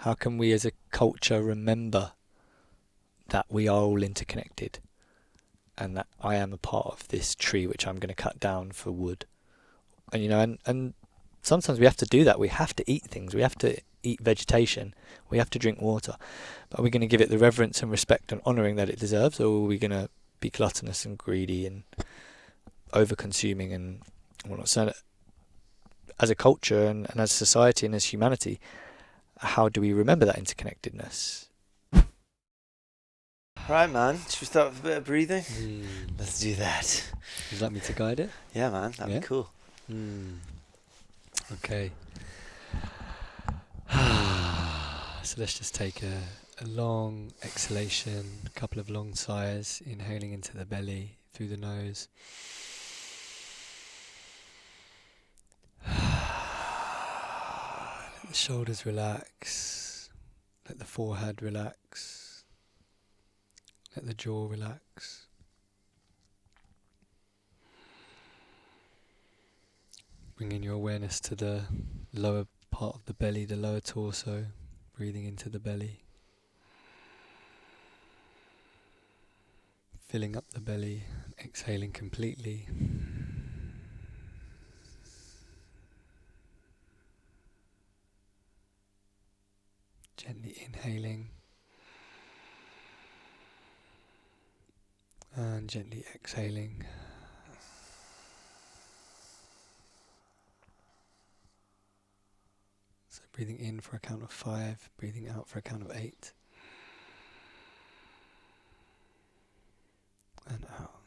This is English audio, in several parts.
How can we as a culture remember that we are all interconnected, and that I am a part of this tree which I'm going to cut down for wood? And, you know, and sometimes we have to do that. We have to eat things. We have to eat vegetation. We have to drink water. But are we going to give it the reverence and respect and honouring that it deserves, or are we going to be gluttonous and greedy and over-consuming and whatnot? So as a culture and as society and as humanity, how do we remember that interconnectedness? Right, man. Should we start with a bit of breathing? Let's do that. Would you like me to guide it? Yeah, man. That'd be cool. Okay. So let's just take a long exhalation, a couple of long sighs, inhaling into the belly through the nose. Let the shoulders relax. Let the forehead relax. Let the jaw relax. Bringing your awareness to the lower part of the belly, the lower torso, breathing into the belly. Filling up the belly, exhaling completely. Gently inhaling. And gently exhaling. So breathing in for a count of 5, breathing out for a count of 8. And out.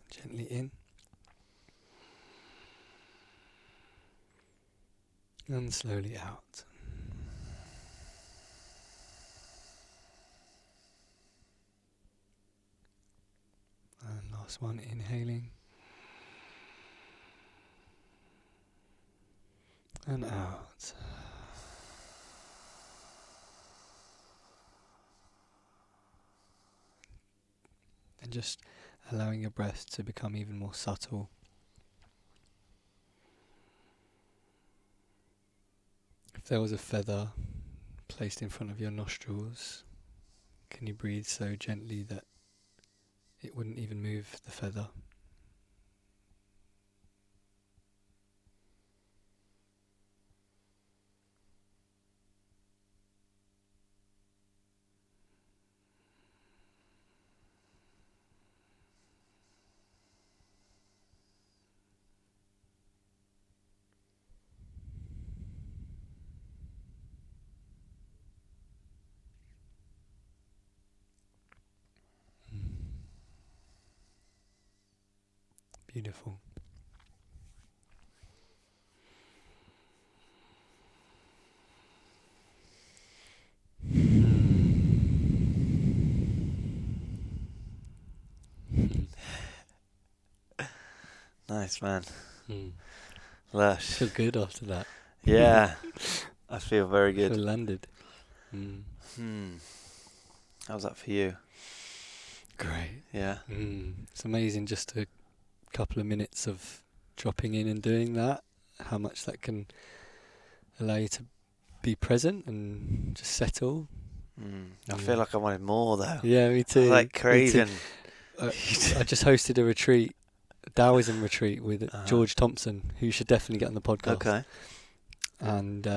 Gently in. And slowly out. And last one, inhaling. And out. And just allowing your breath to become even more subtle. If there was a feather placed in front of your nostrils, can you breathe so gently that it wouldn't even move the feather? Beautiful. Nice, man. Lush. Feel good after that. Yeah. I feel very good. Feel landed. How's that for you? Great. Yeah. It's amazing just a couple of minutes of dropping in and doing that, how much that can allow you to be present and just settle. I feel like I wanted more though. Yeah, me too. I was like craving. I just hosted a retreat, a Taoism retreat with George Thompson, who you should definitely get on the podcast. Okay. And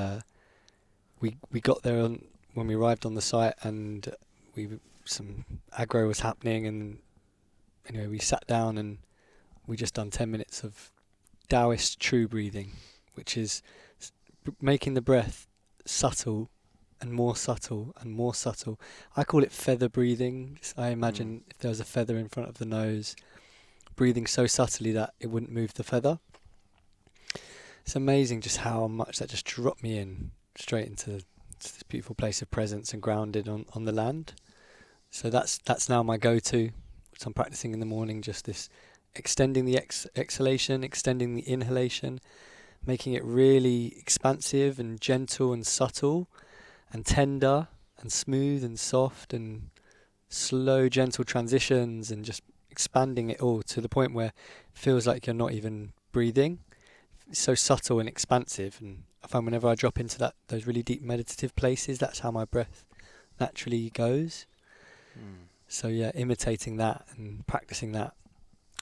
we got there when we arrived on the site, and some aggro was happening, and anyway we sat down and we just done 10 minutes of Taoist true breathing, which is making the breath subtle and more subtle and more subtle. I call it feather breathing. I imagine if there was a feather in front of the nose, breathing so subtly that it wouldn't move the feather. It's amazing just how much that just dropped me in straight into this beautiful place of presence and grounded on the land. So that's now my go-to, which I'm practicing in the morning, just this extending the exhalation, extending the inhalation, making it really expansive and gentle and subtle and tender and smooth and soft and slow, gentle transitions, and just expanding it all to the point where it feels like you're not even breathing. It's so subtle and expansive, and I find whenever I drop into those really deep meditative places, that's how my breath naturally goes. So yeah, imitating that and practicing that,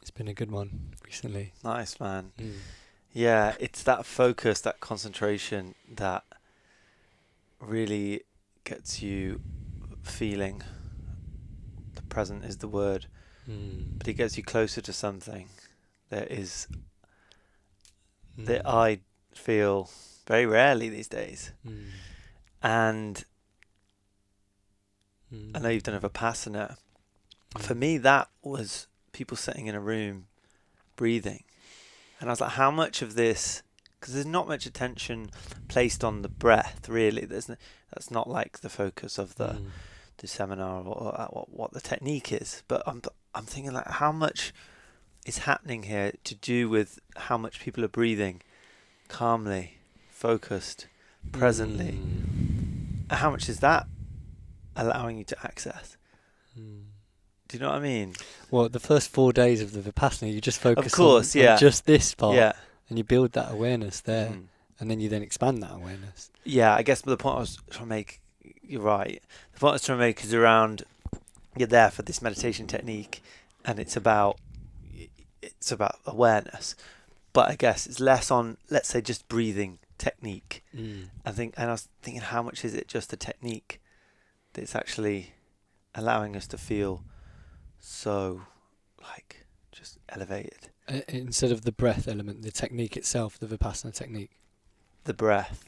it's been a good one recently. Nice, man. Yeah, it's that focus, that concentration that really gets you feeling. The present is the word, but it gets you closer to something that I feel very rarely these days. And I know you've done a Vipassana. For me, that was people sitting in a room breathing. And I was like, how much of this, because there's not much attention placed on the breath, really. That's not like the focus of the seminar or what the technique is. But I'm thinking, like, how much is happening here to do with how much people are breathing calmly, focused, presently? And how much is that allowing you to access? Do you know what I mean? Well, the first 4 days of the Vipassana, you just focus on just this part, and you build that awareness there, and then you then expand that awareness. Yeah, I guess the point I was trying to make, you're right. The point I was trying to make is around, you're there for this meditation technique, and it's about awareness. But I guess it's less on, let's say, just breathing technique. I was thinking, how much is it just a technique that's actually allowing us to feel so, like, just elevated? Instead of the breath element, the technique itself, the Vipassana technique. The breath.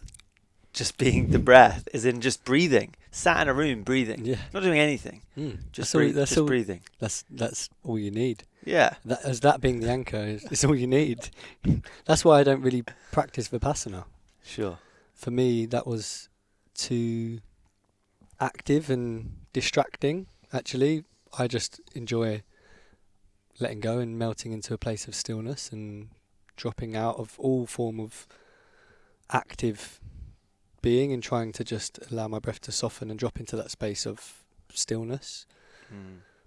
Just being the breath, as in just breathing. Sat in a room breathing. Yeah. Not doing anything. Just breathing. That's all you need. Yeah. That being the anchor is all you need. That's why I don't really practice Vipassana. Sure. For me, that was too active and distracting, actually. I just enjoy letting go and melting into a place of stillness and dropping out of all form of active being and trying to just allow my breath to soften and drop into that space of stillness.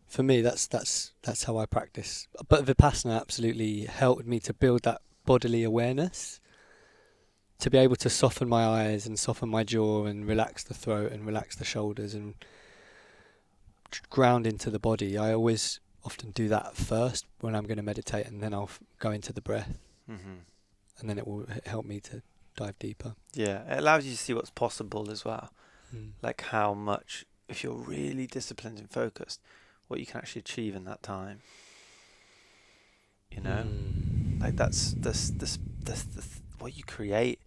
For me, that's how I practice. But Vipassana absolutely helped me to build that bodily awareness, to be able to soften my eyes and soften my jaw and relax the throat and relax the shoulders and ground into the body. I always often do that first when I'm going to meditate, and then I'll go into the breath, and then it will help me to dive deeper. Yeah, it allows you to see what's possible as well. Like how much, if you're really disciplined and focused, what you can actually achieve in that time. You know, like that's what you create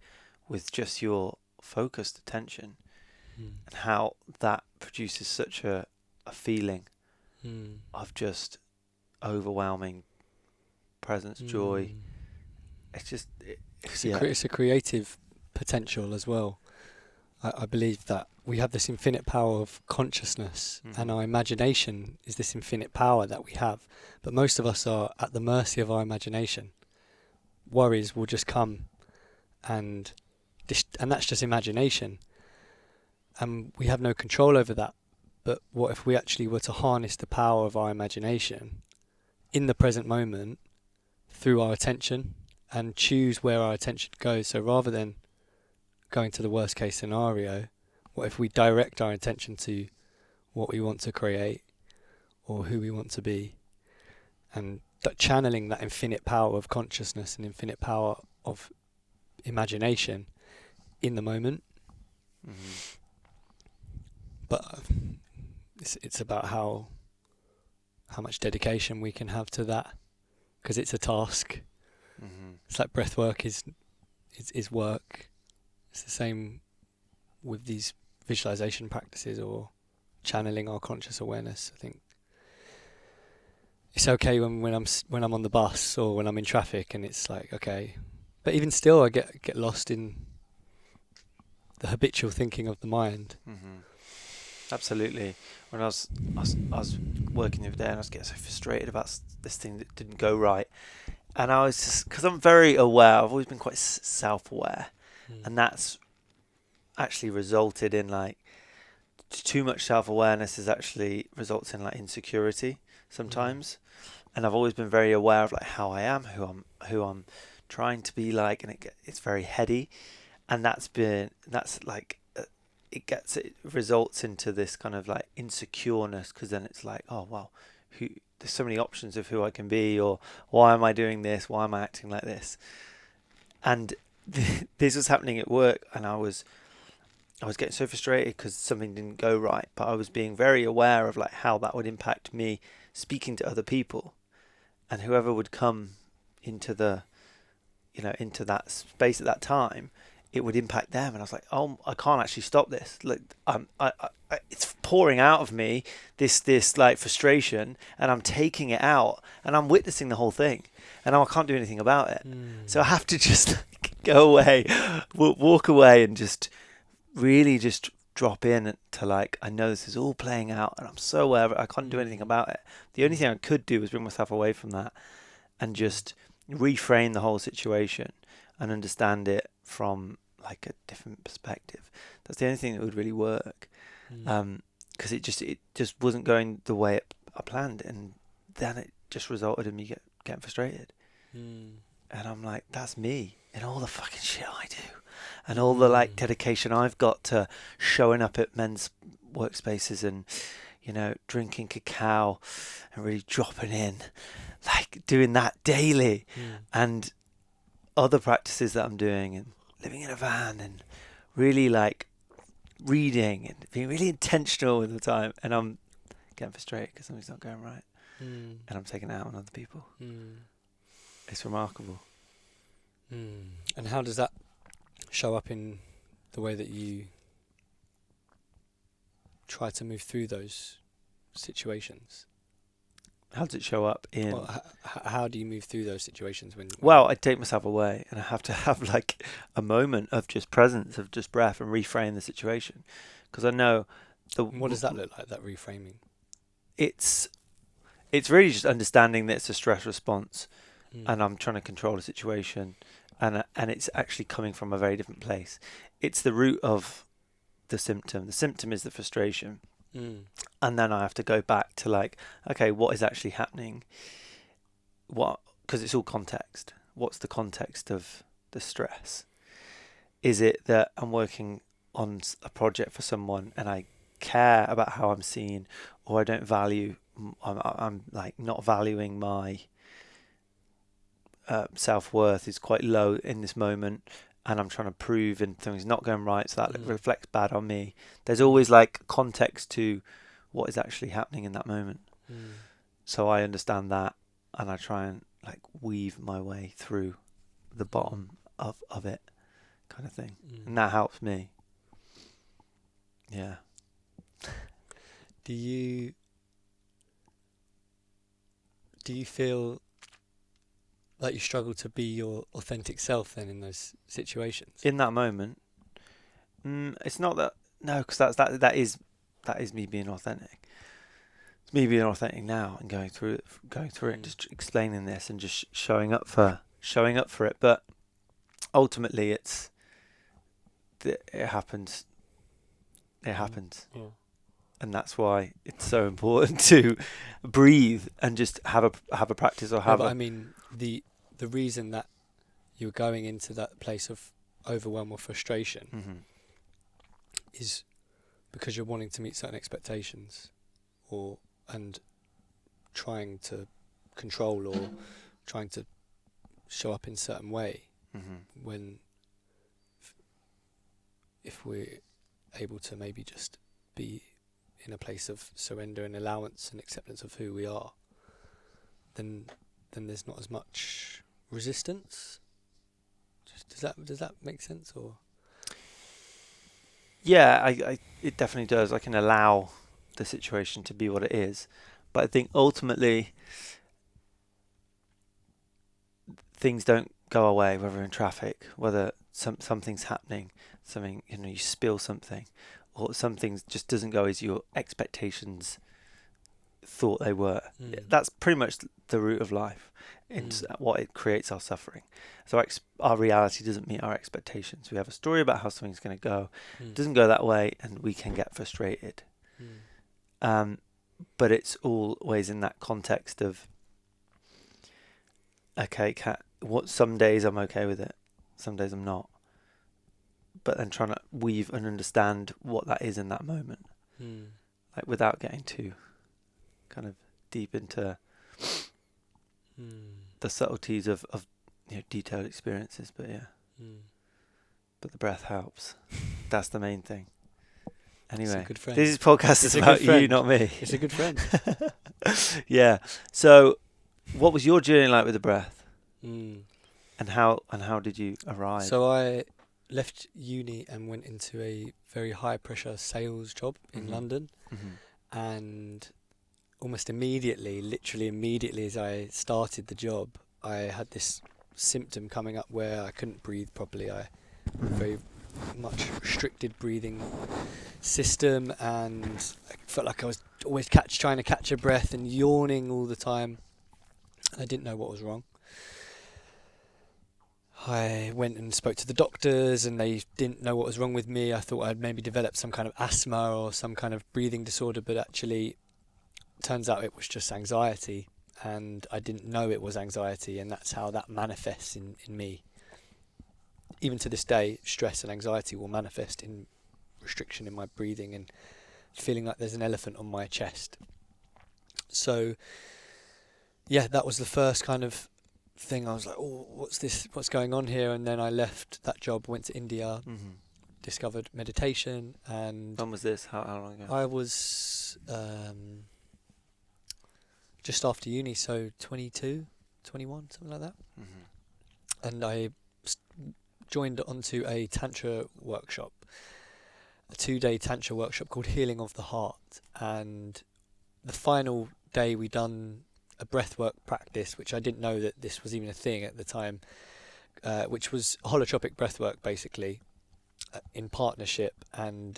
with just your focused attention, and how that produces such a feeling of just overwhelming presence, joy. It's just it's a creative potential as well. I believe that we have this infinite power of consciousness, and our imagination is this infinite power that we have. But most of us are at the mercy of our imagination. Worries will just come, and that's just imagination. And we have no control over that. But what if we actually were to harness the power of our imagination in the present moment through our attention and choose where our attention goes? So rather than going to the worst case scenario, what if we direct our attention to what we want to create or who we want to be, and channeling that infinite power of consciousness and infinite power of imagination in the moment. But it's about how much dedication we can have to that, because it's a task. It's like breathwork is work. It's the same with these visualization practices or channeling our conscious awareness. I think it's okay when I'm on the bus or when I'm in traffic, and it's like, okay, but even still, I get lost in the habitual thinking of the mind. Absolutely. When I was working the other day, and I was getting so frustrated about this thing that didn't go right, and I was just, because I'm very aware, I've always been quite self-aware, and that's actually resulted in, like, too much self-awareness is actually results in, like, insecurity sometimes. and I've always been very aware of like how I am, who I'm trying to be like, and it's very heady, and that's like it results into this kind of like insecureness, because then it's like, oh well, there's so many options of who I can be, or why am I doing this, why am I acting like this. And this was happening at work, and I was getting so frustrated because something didn't go right, but I was being very aware of like how that would impact me speaking to other people, and whoever would come into into that space at that time, it would impact them. And I was like, oh, I can't actually stop this. Like, it's pouring out of me, this like frustration, and I'm taking it out, and I'm witnessing the whole thing, and I can't do anything about it. So I have to just like, go away, walk away, and just really just drop in to like, I know this is all playing out, and I'm so aware of it. I can't do anything about it. The only thing I could do was bring myself away from that and just reframe the whole situation and understand it from like a different perspective. That's the only thing that would really work, because it just wasn't going the way I planned, and then it just resulted in me getting frustrated. And I'm like, that's me and all the fucking shit I do, and all the like dedication I've got to showing up at men's workspaces and drinking cacao and really dropping in, like doing that daily, and other practices that I'm doing, and living in a van, and really like reading and being really intentional with the time, and I'm getting frustrated because something's not going right, and I'm taking it out on other people. It's remarkable. And how does that show up in the way that you try to move through those situations? How does it show up in? Well, how do you move through those situations when? Well, I take myself away, and I have to have like a moment of just presence, of just breath, and reframe the situation, because I know What does that look like? That reframing? It's really just understanding that it's a stress response, and I'm trying to control the situation, and it's actually coming from a very different place. It's the root of the symptom. The symptom is the frustration. And then I have to go back to like, okay, what is actually happening? Because it's all context. What's the context of the stress? Is it that I'm working on a project for someone and I care about how I'm seen, or I don't value, I'm like not valuing my self-worth is quite low in this moment, and I'm trying to prove and things not going right, so that reflects bad on me. There's always like context to what is actually happening in that moment. So I understand that, and I try and like weave my way through the bottom of it, kind of thing. And that helps me. Yeah. Do you feel like you struggle to be your authentic self then in those situations? In that moment, it's not that. No, because that is me being authentic. It's me being authentic now and going through it, and just explaining this and just showing up for it. But ultimately, it happens. It happens. Yeah. And that's why it's so important to breathe and just have a practice, or have. I mean, the reason that you're going into that place of overwhelm or frustration is because you're wanting to meet certain expectations, and trying to control or trying to show up in a certain way. When if we're able to maybe just be in a place of surrender and allowance and acceptance of who we are, then there's not as much resistance. Does that make sense? Or yeah, it definitely does. I can allow the situation to be what it is, but I think ultimately things don't go away, whether in traffic, whether something's happening, something, you spill something, or something just doesn't go as your expectations thought they were. That's pretty much the root of life. It's what it creates our suffering. So our reality doesn't meet our expectations. We have a story about how something's going to go. It doesn't go that way, and we can get frustrated. But it's always in that context of okay, some days I'm okay with it, some days I'm not. But then trying to weave and understand what that is in that moment, like without getting too kind of deep into the subtleties of detailed experiences. But but the breath helps. That's the main thing. Anyway, this podcast is about you, not me. It's a good friend. Yeah. So, what was your journey like with the breath? And how did you arrive? So I left uni and went into a very high pressure sales job in London, and almost immediately, literally immediately as I started the job, I had this symptom coming up where I couldn't breathe properly. I very much restricted breathing system, and I felt like I was always trying to catch a breath and yawning all the time. I didn't know what was wrong. I went and spoke to the doctors and they didn't know what was wrong with me. I thought I'd maybe developed some kind of asthma or some kind of breathing disorder, but actually turns out it was just anxiety, and I didn't know it was anxiety, and that's how that manifests in me. Even to this day, stress and anxiety will manifest in restriction in my breathing and feeling like there's an elephant on my chest. So yeah, that was the first kind of thing. I was like, oh, what's going on here? And then I left that job, went to India, discovered meditation. And when was this? How long ago? I was just after uni, so 22, 21, something like that. And I joined onto a tantra workshop, a 2-day tantra workshop called Healing of the Heart. And the final day we done a breathwork practice, which I didn't know that this was even a thing at the time, which was holotropic breathwork, basically, in partnership. And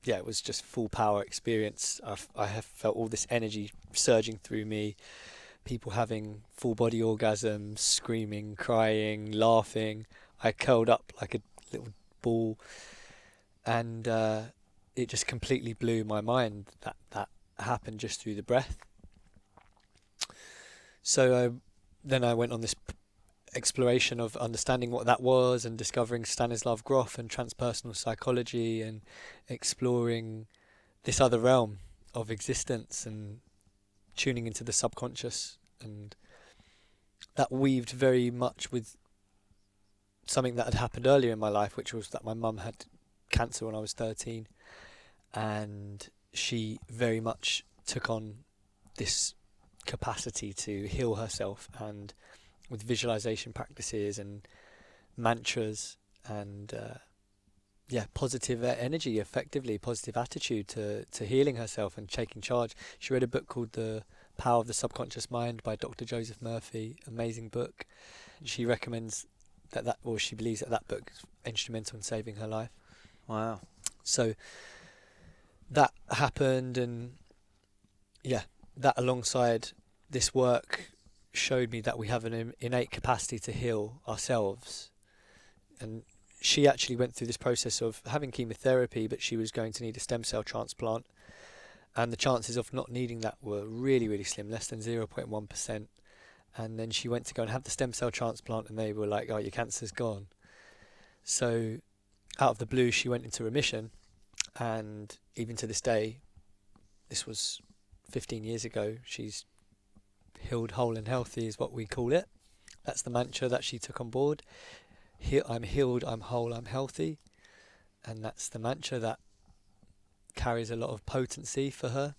yeah, it was just full power experience. I have felt all this energy surging through me, people having full body orgasms, screaming, crying, laughing. I curled up like a little ball, and it just completely blew my mind that happened just through the breath. So then I went on this exploration of understanding what that was and discovering Stanislav Grof and transpersonal psychology and exploring this other realm of existence and tuning into the subconscious. And that weaved very much with something that had happened earlier in my life, which was that my mum had cancer when I was 13, and she very much took on this capacity to heal herself, and with visualization practices and mantras and positive energy, effectively positive attitude to healing herself and taking charge. She read a book called The Power of the Subconscious Mind by Dr. Joseph Murphy. Amazing book. She recommends or she believes that book is instrumental in saving her life. Wow. So that happened, and that alongside this work showed me that we have an innate capacity to heal ourselves. And she actually went through this process of having chemotherapy, but she was going to need a stem cell transplant, and the chances of not needing that were really, really slim, less than 0.1%. And then she went to go and have the stem cell transplant, and they were like, oh, your cancer's gone. So out of the blue, she went into remission, and even to this day, this was 15 years ago, she's healed, whole and healthy is what we call it. That's the mantra that she took on board. I'm healed, I'm whole, I'm healthy. And that's the mantra that carries a lot of potency for her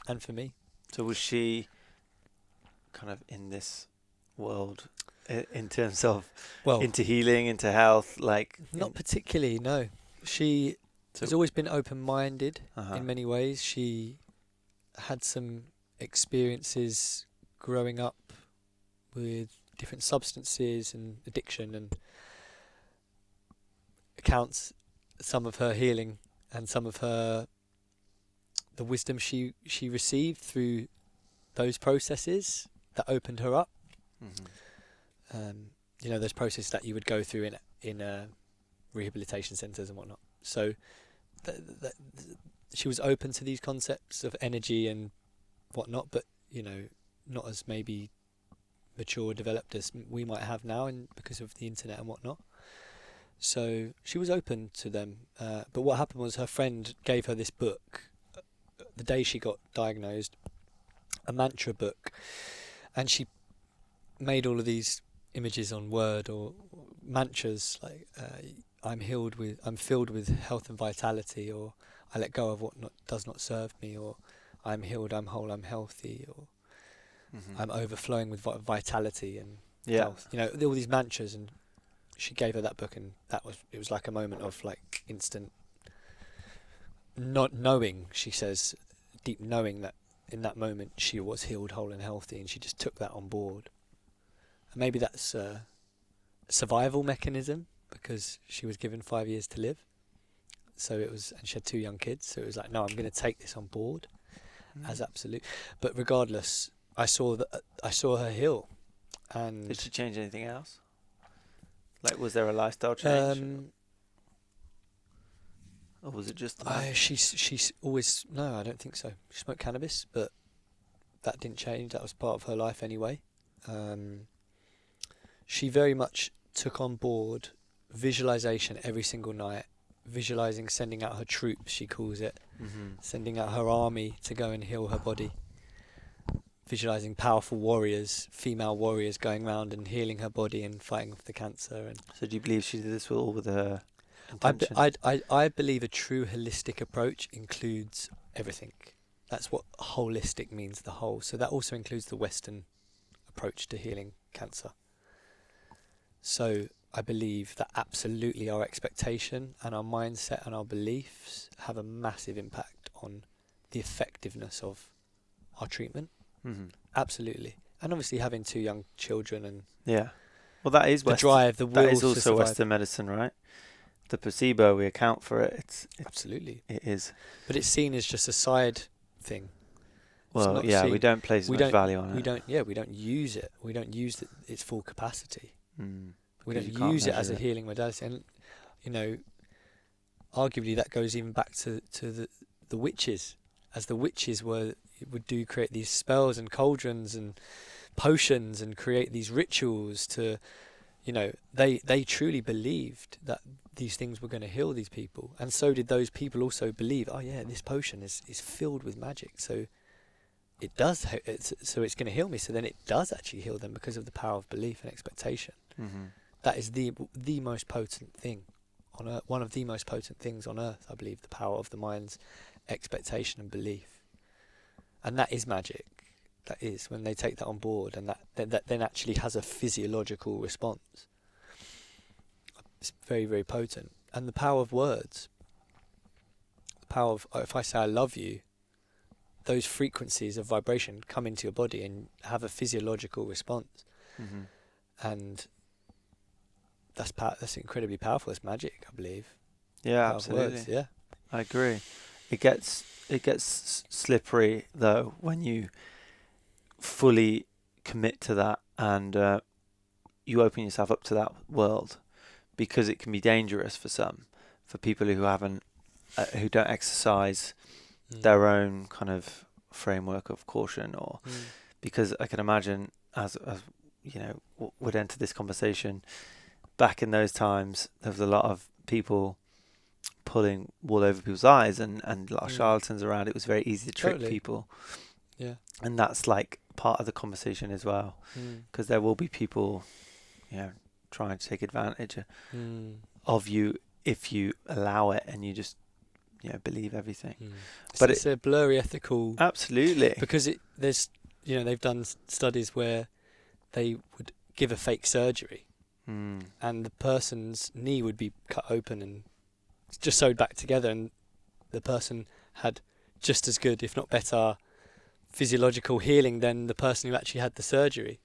and for me. So was she kind of in this world in terms of into healing, into health? Not particularly, no. She has always been open-minded in many ways. She had some experiences growing up with different substances and addiction, and accounts some of her healing and some of the wisdom she received through those processes that opened her up. Those processes that you would go through in rehabilitation centres and whatnot. So she was open to these concepts of energy and whatnot, but not as maybe mature, developed as we might have now, and because of the internet and whatnot. So she was open to them. But what happened was her friend gave her this book the day she got diagnosed, a mantra book, and she made all of these images on Word or mantras like I'm filled with health and vitality, or I let go of what does not serve me, or I'm healed, I'm whole, I'm healthy, or I'm overflowing with vitality and health. You know, all these mantras. And she gave her that book, and it was like a moment of like instant not knowing. She says, deep knowing that in that moment she was healed, whole, and healthy, and she just took that on board. And maybe that's a survival mechanism, because she was given 5 years to live. So it was, and she had 2 young kids. So it was like, no, I'm going to take this on board as absolute. But regardless, I saw her heal. And did she change anything else? Like, was there a lifestyle change? Or was it just she's always, no, I don't think so. She smoked cannabis, but that didn't change. That was part of her life anyway. She very much took on board visualization every single night, visualizing sending out her troops, she calls it, sending out her army to go and heal her body, visualizing powerful warriors, female warriors going around and healing her body and fighting off the cancer. And so do you believe she did this all with her intention? I believe a true holistic approach includes everything. That's what holistic means, the whole. So that also includes the Western approach to healing cancer. So I believe that absolutely our expectation and our mindset and our beliefs have a massive impact on the effectiveness of our treatment. Absolutely. And obviously having 2 young children and well, that is the drive, the will that is to also survive. Western medicine, right? The placebo, we account for it. It's absolutely, it is. But it's seen as just a side thing. Well, we don't place much value on it. We don't use it. We don't use its full capacity. We don't use it as a healing modality. And you know, arguably that goes even back to the witches, as the witches would create these spells and cauldrons and potions and create these rituals to, you know, they truly believed that these things were going to heal these people, and so did those people also believe, oh yeah, this potion is filled with magic, so it does, so it's going to heal me. So then it does actually heal them because of the power of belief and expectation. That is the most potent thing on earth, one of the most potent things on earth, I believe, the power of the mind's expectation and belief. And that is magic. That is when they take that on board, and that then actually has a physiological response. It's very, very potent. And the power of words, the power of, if I say I love you, those frequencies of vibration come into your body and have a physiological response. And that's incredibly powerful. It's magic, I believe. Yeah, absolutely. Words, yeah, I agree. It gets slippery though when you fully commit to that and you open yourself up to that world, because it can be dangerous for people who haven't who don't exercise their own kind of framework of caution, or because I can imagine as you know would enter this conversation, back in those times there was a lot of people pulling wool over people's eyes and a lot of charlatans around. It was very easy to trick people. Yeah. And that's like part of the conversation as well, because there will be people, you know, trying to take advantage of you if you allow it and you just, you know, believe everything. But it's a blurry ethical. Absolutely. Because there's, you know, they've done studies where they would give a fake surgery, and the person's knee would be cut open and just sewed back together, and the person had just as good, if not better, physiological healing than the person who actually had the surgery.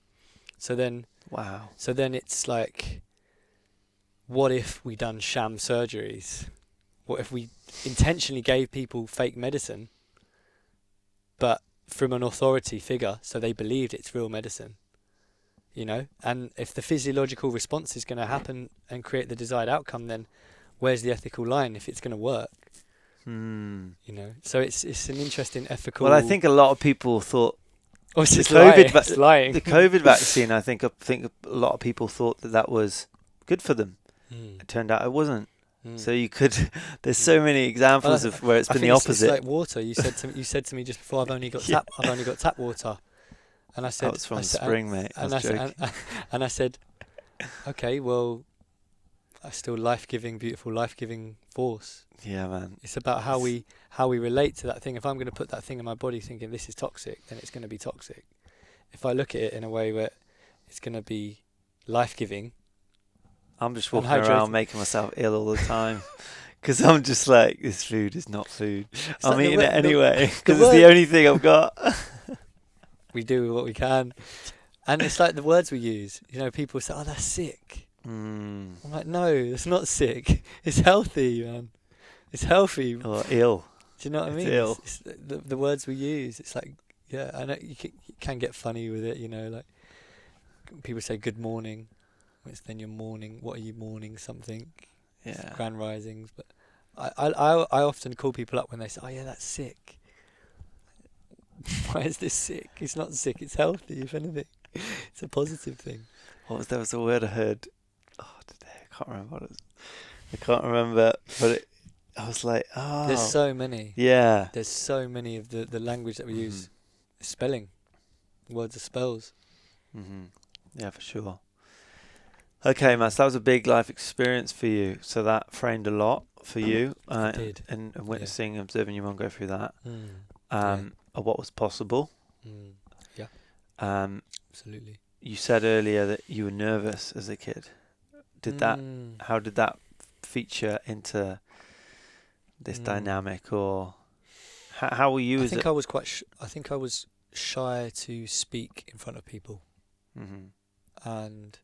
So then, So then it's like, what if we done sham surgeries? What if we intentionally gave people fake medicine, but from an authority figure, so they believed it's real medicine? You know, and if the physiological response is going to happen and create the desired outcome, then where's the ethical line if it's going to work? You know, so it's an interesting ethical. Well, I think a lot of people thought Oh, it's the just lying. COVID It's lying. the COVID vaccine, I think a lot of people thought that was good for them. It turned out it wasn't. So you could. There's so many examples of where it's been the opposite. It's like water. You said to me just before, I've only got tap water, and I said that was from the spring, mate. I was joking. And I said, okay, well, that's still beautiful, life-giving force. Yeah, man. It's about how we relate to that thing. If I'm going to put that thing in my body thinking this is toxic, then it's going to be toxic. If I look at it in a way where it's going to be life-giving. I'm just walking around making myself ill all the time because I'm just like, this food is not food. I'm eating it anyway because it's the only thing I've got. We do what we can. And it's like the words we use. You know, people say, oh, that's sick. I'm like, no, it's not sick. It's healthy, man. It's healthy. Or ill. Do you know what I mean? It's ill. It's the words we use. It's like, yeah, I know you can get funny with it, you know, like people say good morning. It's then you're mourning. What are you mourning? Something. Yeah. Grand risings. But I often call people up when they say, oh, yeah, that's sick. Why is this sick? It's not sick. It's healthy, if anything. It's a positive thing. There was a word I heard today. I can't remember what it was. I can't remember, but I was like, oh. There's so many. Yeah. There's so many of the language that we use. Spelling. Words are spells. Yeah, for sure. Okay, Matt, so that was a big life experience for you. So that framed a lot for you. It did. And witnessing, observing your mum go through that. Of what was possible. Yeah. Absolutely. You said earlier that you were nervous as a kid. How did that feature into this dynamic, or how were you? I think I was shy to speak in front of people. And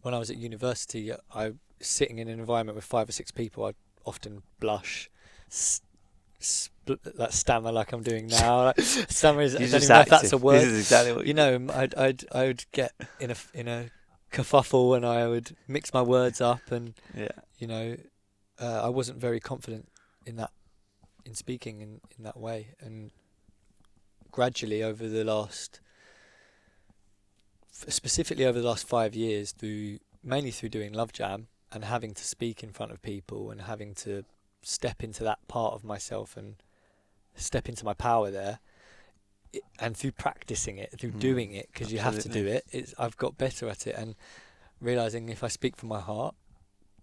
when I was at university, I sitting in an environment with 5 or 6 people, I'd often blush, that stammer like I'm doing now. Stammer is, I don't even know if that's a word. This is exactly what you know. I would get in a kerfuffle, and I would mix my words up, and you know, I wasn't very confident in speaking in that way. And gradually specifically over the last 5 years, mainly through doing Lovejam and having to speak in front of people and having to step into that part of myself and step into my power there, and through practicing it, through doing it, because you have to do it, I've got better at it, and realising if I speak from my heart,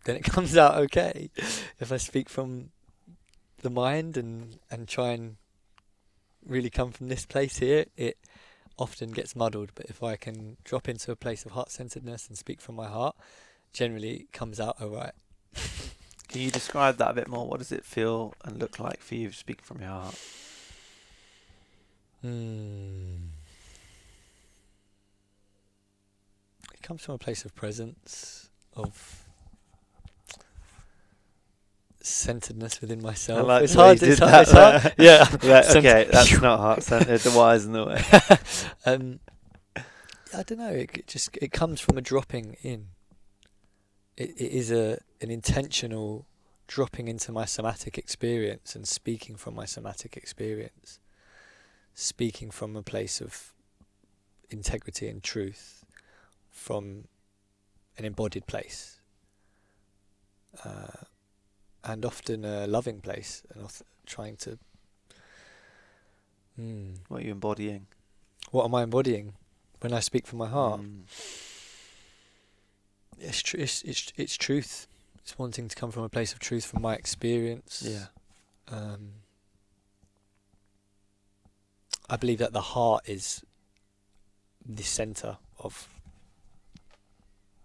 then it comes out okay. If I speak from the mind and try and really come from this place here, it often gets muddled. But if I can drop into a place of heart-centeredness and speak from my heart, generally it comes out alright. Can you describe that a bit more? What does it feel and look like for you speaking from your heart? It comes from a place of presence, of centeredness within myself. Like it's hard. It's hard. Yeah. Right, okay, that's not heart-centered. The wise in the way. I don't know. It comes from a dropping in. It is an intentional dropping into my somatic experience and speaking from my somatic experience, speaking from a place of integrity and truth, from an embodied place, and often a loving place, and trying to. What are you embodying? What am I embodying when I speak from my heart? It's truth. It's wanting to come from a place of truth, from my experience. Yeah. I believe that the heart is the centre of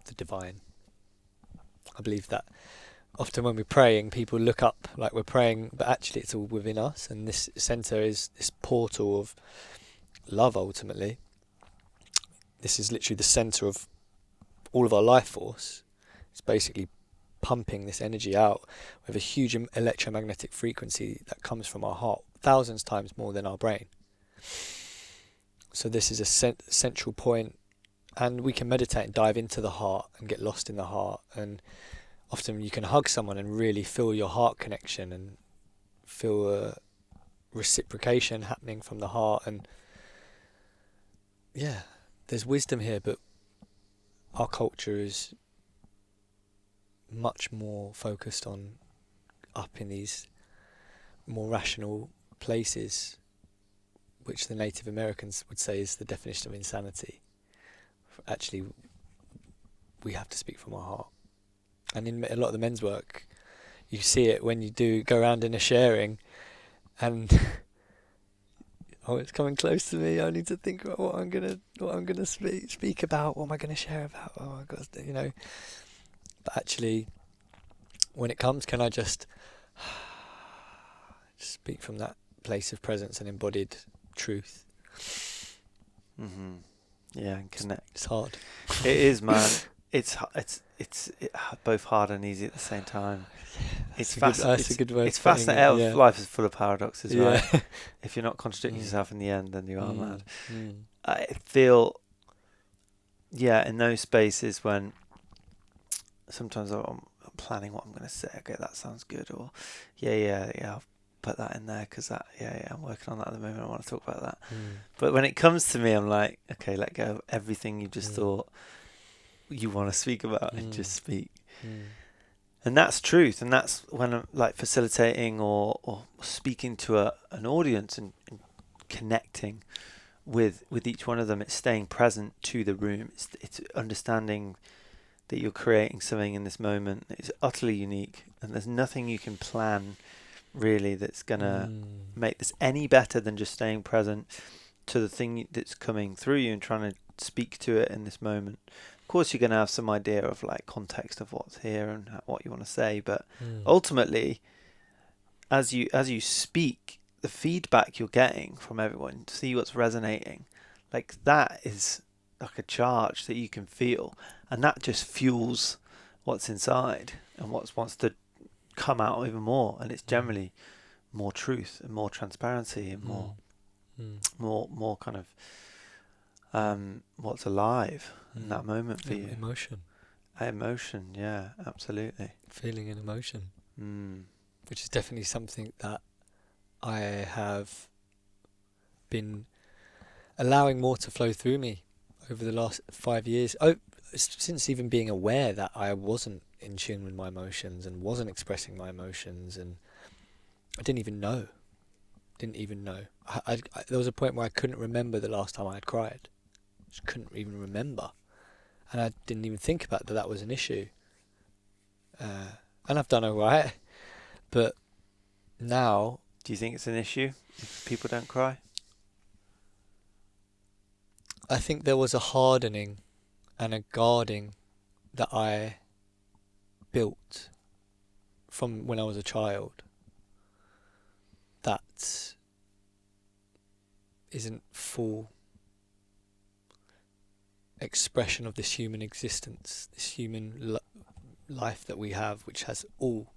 the divine. I believe that often when we're praying, people look up like we're praying, but actually it's all within us, and this centre is this portal of love, ultimately. This is literally the centre of all of our life force. It's basically pumping this energy out with a huge electromagnetic frequency that comes from our heart, thousands times more than our brain. So this is a central point, and we can meditate and dive into the heart and get lost in the heart, and often you can hug someone and really feel your heart connection and feel a reciprocation happening from the heart, and there's wisdom here, but our culture is much more focused on up in these more rational places, which the Native Americans would say is the definition of insanity. Actually, we have to speak from our heart. And in a lot of the men's work, you see it when you do go around in a sharing, and oh, it's coming close to me. I need to think about what I'm gonna speak about. What am I gonna share about? Oh my God, But actually, when it comes, can I just speak from that place of presence and embodied truth? Yeah, and connect. It's hard. It is, man. It's both hard and easy at the same time. That's a good way. It's fascinating. Life is full of paradoxes, right? If you're not contradicting yourself in the end, then you are mad. I feel, in those spaces when sometimes I'm planning what I'm going to say. Okay, that sounds good. Or I'll put that in there because I'm working on that at the moment. I want to talk about that. But when it comes to me, I'm like, okay, let go of everything you just thought you want to speak about and just speak. And that's truth. And that's when I'm like facilitating or speaking to an audience and connecting with each one of them. It's staying present to the room. It's understanding that you're creating something in this moment. It's utterly unique, and there's nothing you can plan really that's gonna make this any better than just staying present to the thing that's coming through you and trying to speak to it in this moment. Of course, you're gonna have some idea of like context of what's here and what you want to say, but ultimately, as you speak, the feedback you're getting from everyone, to see what's resonating, like that is like a charge that you can feel, and that just fuels what's inside and what wants to come out even more. And it's generally more truth and more transparency and more kind of what's alive in that moment for you. Emotion, yeah, absolutely. Feeling and emotion, which is definitely something that I have been allowing more to flow through me over the last 5 years. Since even being aware that I wasn't in tune with my emotions and wasn't expressing my emotions, and I didn't even know. There was a point where I couldn't remember the last time I had cried. Just couldn't even remember, and I didn't even think about that was an issue. And I've done alright, but now. Do you think it's an issue if people don't cry? I think there was a hardening and a guarding that I built from when I was a child that isn't full expression of this human existence, this human life that we have, which has all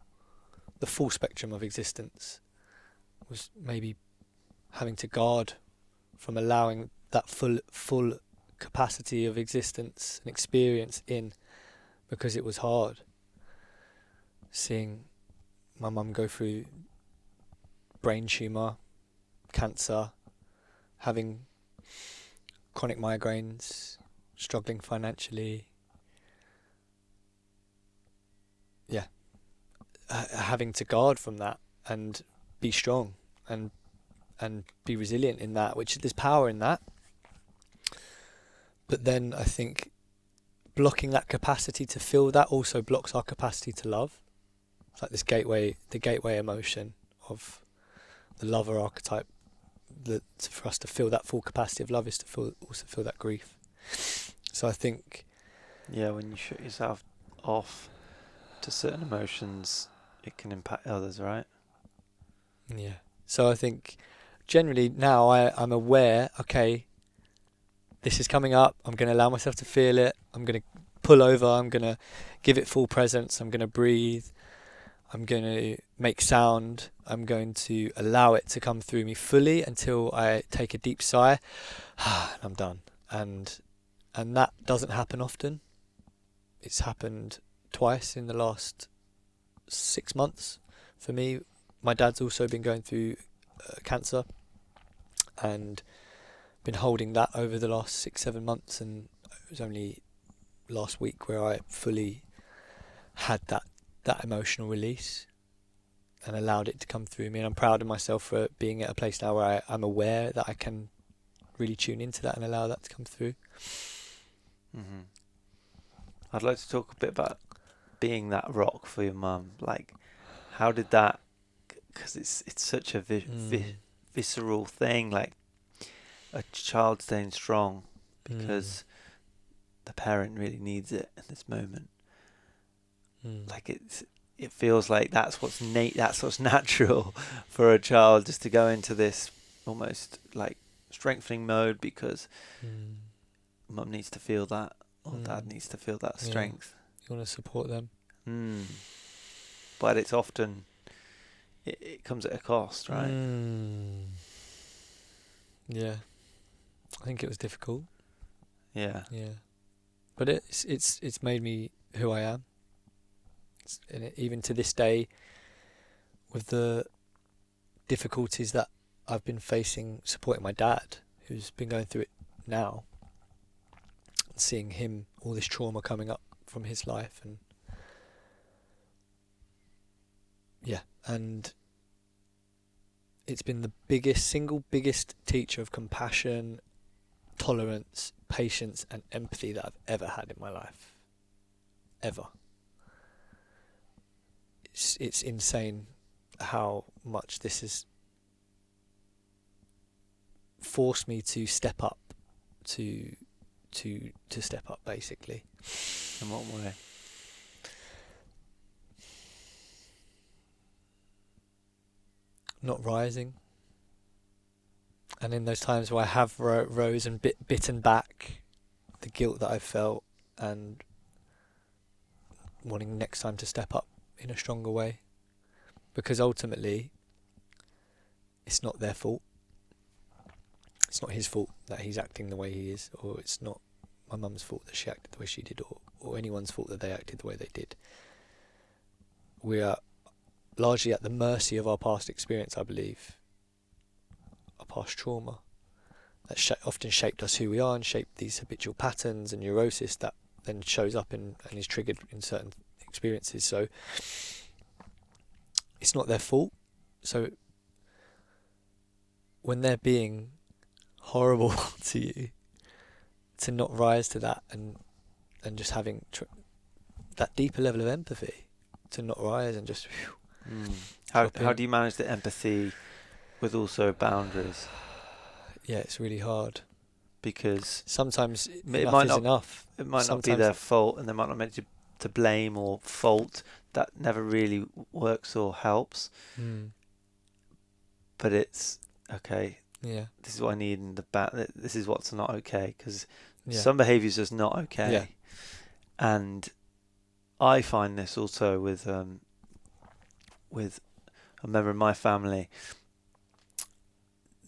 the full spectrum of existence, was maybe having to guard from allowing that full capacity of existence and experience in, because it was hard seeing my mum go through brain tumour, cancer, having chronic migraines, struggling financially, having to guard from that and be strong and be resilient in that, which there's power in that. But then I think blocking that capacity to feel that also blocks our capacity to love. It's like this the gateway emotion of the lover archetype, that for us to feel that full capacity of love is to also feel that grief. So I think, when you shut yourself off to certain emotions, it can impact others, right? Yeah. So I think generally now I'm aware, okay, this is coming up, I'm going to allow myself to feel it, I'm going to pull over, I'm going to give it full presence, I'm going to breathe, I'm going to make sound, I'm going to allow it to come through me fully until I take a deep sigh, and I'm done. And that doesn't happen often. It's happened twice in the last 6 months for me. My dad's also been going through cancer and been holding that over the last 6-7 months, and it was only last week where I fully had that emotional release and allowed it to come through me. And I'm proud of myself for being at a place now where I'm aware that I can really tune into that and allow that to come through. Mm-hmm. I'd like to talk a bit about being that rock for your mum. Like, how did that? Because it's such a visceral thing. Like a child staying strong because the parent really needs it in this moment. Like it feels like that's what's natural for a child, just to go into this almost like strengthening mode because mum needs to feel that, or dad needs to feel that strength. You want to support them. But it's often it comes at a cost, right? Yeah, I think it was difficult. Yeah. But it's made me who I am. And even to this day, with the difficulties that I've been facing supporting my dad, who's been going through it now, and seeing him, all this trauma coming up from his life, and it's been the single biggest teacher of compassion, tolerance, patience and empathy that I've ever had in my life. Ever. It's insane how much this has forced me to step up, to step up, basically. In what way? Not rising. And in those times where I have rose and bitten back the guilt that I felt, and wanting next time to step up in a stronger way, because ultimately it's not their fault. It's not his fault that he's acting the way he is, or it's not my mum's fault that she acted the way she did, or anyone's fault that they acted the way they did. We are largely at the mercy of our past experience, I believe, our past trauma that often shaped us who we are and shaped these habitual patterns and neurosis that then shows up and is triggered in certain experiences. So it's not their fault. So when they're being horrible to you, to not rise to that and just having that deeper level of empathy, to not rise and just how do you manage the empathy with also boundaries? Yeah, it's really hard, because sometimes it enough might is not enough. it might not be Sometimes their fault, and they might not meant to blame or fault. That never really works or helps. But it's okay. Yeah, this is what I need, and this is what's not okay, because some behaviour is just not okay. Yeah. And I find this also with a member of my family,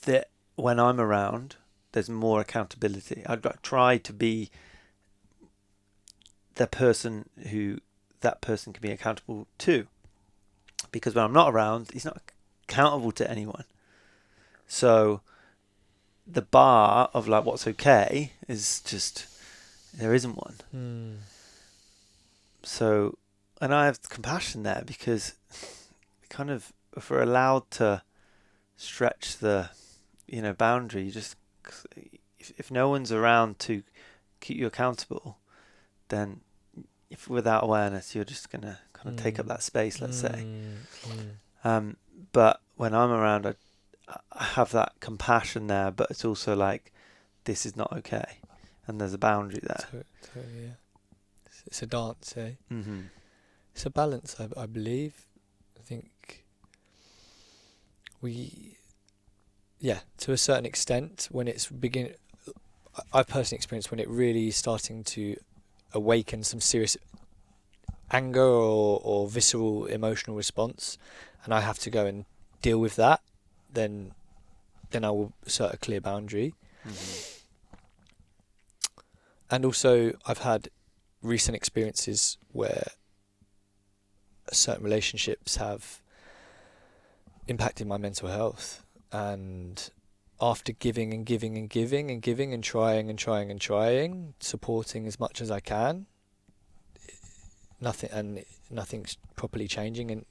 that when I'm around, there's more accountability. I try to be the person who that person can be accountable to, because when I'm not around, he's not accountable to anyone. So the bar of like what's okay is just, there isn't one. So, and I have compassion there, because kind of, if we're allowed to stretch the boundary, you just, if no one's around to keep you accountable, then if without awareness you're just gonna kind of take up that space, let's say. But when I'm around, I have that compassion there, but it's also like, this is not okay, and there's a boundary there. Totally, yeah. It's a dance, eh? It's a balance, I believe. I think to a certain extent, when it's I've personally experienced when it really is starting to awaken some serious anger or visceral emotional response, and I have to go and deal with that, then I will set a clear boundary. And also, I've had recent experiences where certain relationships have impacted my mental health, and after giving and giving and giving and giving and trying and trying and trying, supporting as much as I can, nothing's properly changing, and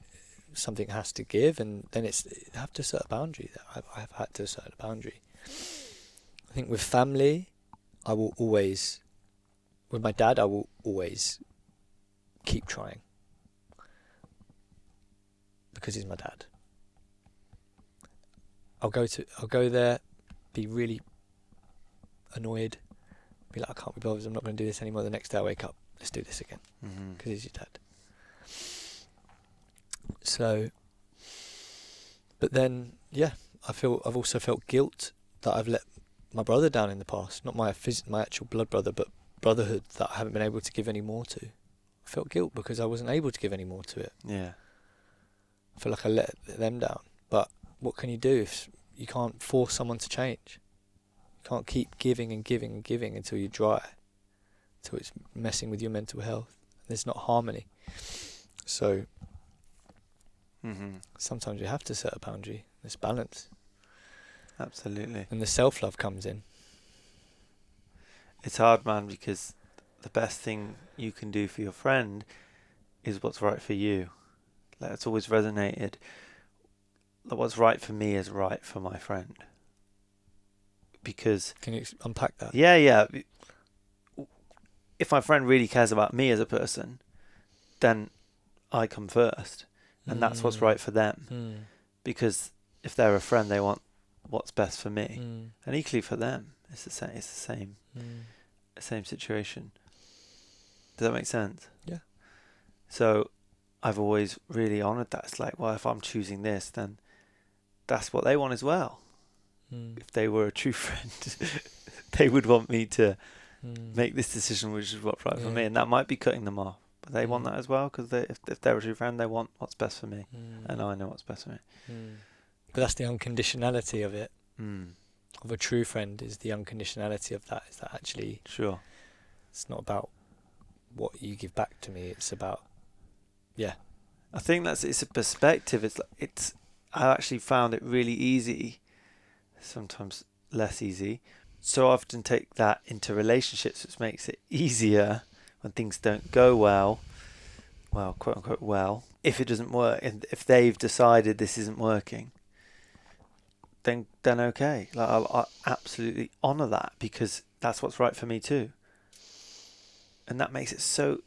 something has to give, and then I have to set a boundary. I've had to set a boundary. I think with family, I will always, with my dad, I will always keep trying, because he's my dad. I'll go there, be really annoyed, be like, I can't be bothered, I'm not going to do this anymore. The next day I wake up, let's do this again, because he's your dad. So, but then, I've also felt guilt that I've let my brother down in the past. Not my actual blood brother, but brotherhood that I haven't been able to give any more to. I felt guilt because I wasn't able to give any more to it. Yeah. I feel like I let them down. But what can you do if you can't force someone to change? You can't keep giving and giving and giving until you're dry, until it's messing with your mental health. There's not harmony. So sometimes you have to set a boundary. There's balance. Absolutely. And the self-love comes in. It's hard, man, because the best thing you can do for your friend is what's right for you. Like, it's always resonated that what's right for me is right for my friend. Because... Can you unpack that? Yeah. If my friend really cares about me as a person, then I come first. And that's what's right for them. Because if they're a friend, they want what's best for me. And equally for them, it's the same situation. Does that make sense? Yeah. So I've always really honoured that. It's like, well, if I'm choosing this, then that's what they want as well. If they were a true friend, they would want me to make this decision, which is what's right for me. And that might be cutting them off. But they want that as well, because if they're a true friend, they want what's best for me. And I know what's best for me. But that's the unconditionality of it. Of a true friend is the unconditionality of that. Is that actually... Sure. It's not about what you give back to me. It's about... Yeah. I think it's a perspective. I actually found it really easy, sometimes less easy. So often take that into relationships, which makes it easier when things don't go well, quote unquote well, if it doesn't work, and if they've decided this isn't working, then okay. Like, I'll absolutely honour that, because that's what's right for me too. And that makes it so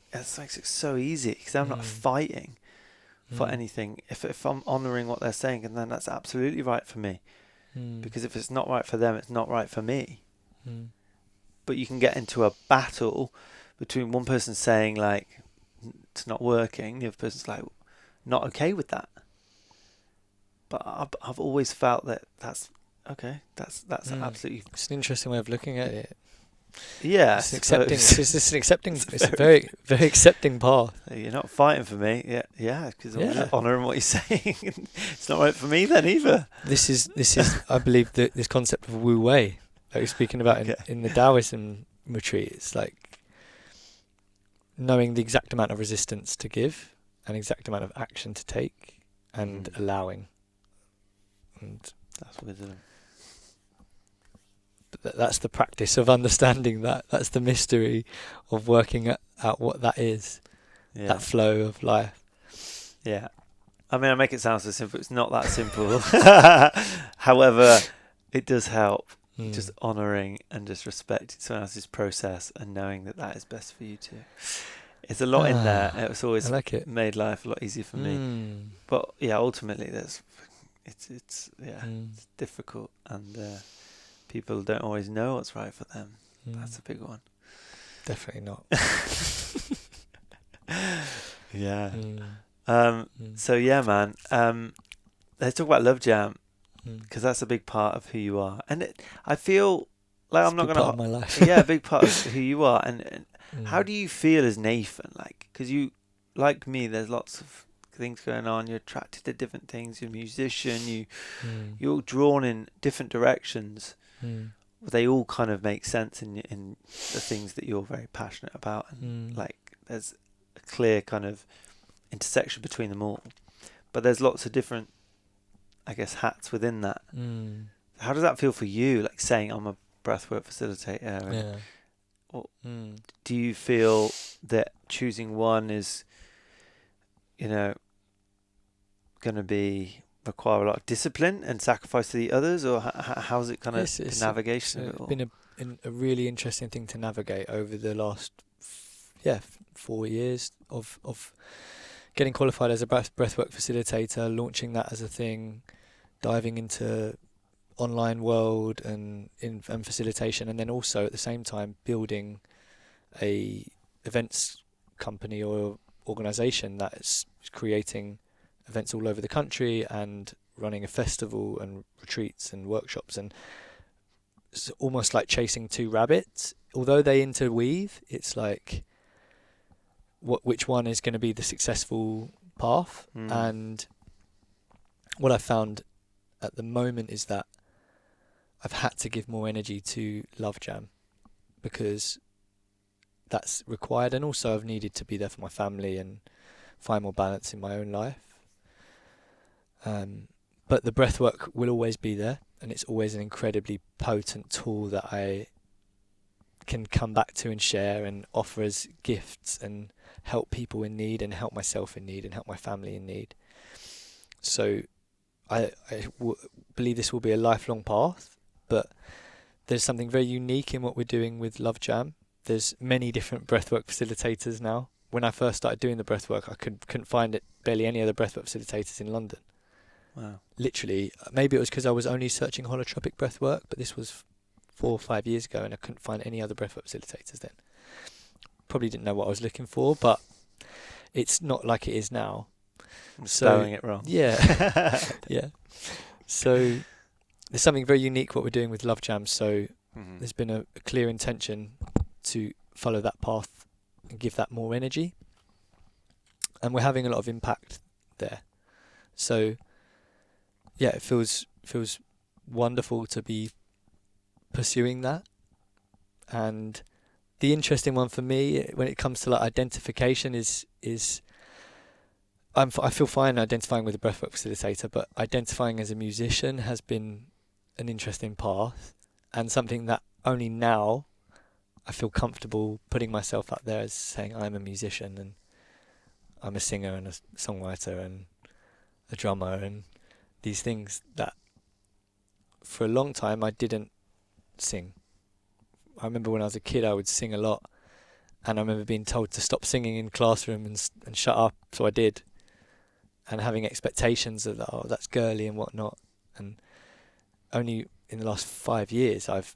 easy, because I'm not fighting for anything. If I'm honouring what they're saying, and then that's absolutely right for me. Because if it's not right for them, it's not right for me. But you can get into a battle between one person saying, like, it's not working, the other person's like, not okay with that. But I've always felt that's okay. That's absolutely... It's an interesting way of looking at it. Yeah. It's an accepting it's a very, very accepting path. You're not fighting for me. Yeah, because I'm just honouring what you're saying. It's not right for me then either. This is I believe, this concept of Wu Wei that we're speaking about in the Taoism retreat. It's like knowing the exact amount of resistance to give, an exact amount of action to take, and allowing. And that's wisdom. That's the practice of understanding that. That's the mystery of working out what that is. Yeah. That flow of life. Yeah. I mean, I make it sound so simple. It's not that simple. However, it does help. Just honouring and just respecting someone else's process and knowing that is best for you too. It's a lot in there. It's always made life a lot easier for me. But yeah, ultimately, it's difficult, and people don't always know what's right for them. That's a big one. Definitely not. Yeah. So yeah, man. Let's talk about Lovejam, because that's a big part of who you are, and I feel like I'm not gonna. Part of my life. Yeah, a big part of who you are, and how do you feel as Nathan? Like, because you, like me, there's lots of things going on. You're attracted to different things. You're a musician. You're all drawn in different directions. They all kind of make sense in the things that you're very passionate about, and like there's a clear kind of intersection between them all. But there's lots of different, I guess, hats within that. How does that feel for you? Like saying I'm a breathwork facilitator. And Yeah. or do you feel that choosing one is, you know, going to require a lot of discipline and sacrifice to the others, or how's it kind of the navigation of it all? It's been a really interesting thing to navigate over the last 4 years of getting qualified as a breathwork facilitator, launching that as a thing, diving into online world and facilitation, and then also at the same time building a events company or organisation that is creating events all over the country and running a festival and retreats and workshops, and it's almost like chasing two rabbits. Although they interweave, it's like which one is going to be the successful path. And what I found at the moment is that I've had to give more energy to Lovejam because that's required, and also I've needed to be there for my family and find more balance in my own life. But the breathwork will always be there, and it's always an incredibly potent tool that I can come back to and share and offer as gifts and help people in need and help myself in need and help my family in need. So I believe this will be a lifelong path, but there's something very unique in what we're doing with Lovejam. There's many different breathwork facilitators now. When I first started doing the breathwork, I couldn't find barely any other breathwork facilitators in London. Wow. Literally, maybe it was because I was only searching holotropic breathwork, but this was 4 or 5 years ago, and I couldn't find any other breathwork facilitators then. Probably didn't know what I was looking for, but it's not like it is now. I'm spelling it wrong. Yeah. Yeah. So there's something very unique what we're doing with Lovejam. So there's been a clear intention to follow that path and give that more energy. And we're having a lot of impact there. So yeah, it feels wonderful to be pursuing that. And the interesting one for me when it comes to like identification is I feel fine identifying with a breathwork facilitator, but identifying as a musician has been an interesting path, and something that only now I feel comfortable putting myself up there as saying I'm a musician and I'm a singer and a songwriter and a drummer and these things that for a long time I didn't sing. I remember when I was a kid I would sing a lot, and I remember being told to stop singing in classroom and shut up, so I did, and having expectations of that, that's girly and whatnot. And only in the last 5 years I've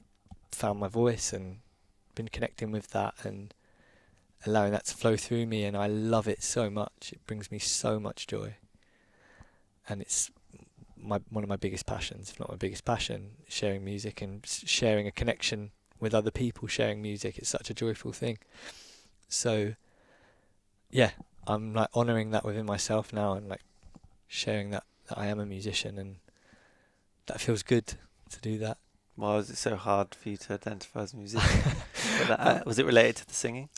found my voice and been connecting with that and allowing that to flow through me, and I love it so much. It brings me so much joy, and it's one of my biggest passions, if not my biggest passion, sharing music and sharing a connection with other people. Sharing music, it's such a joyful thing. So yeah, I'm like honouring that within myself now, and like sharing that I am a musician, and that feels good to do that. Why was it so hard for you to identify as a musician? Was it related to the singing?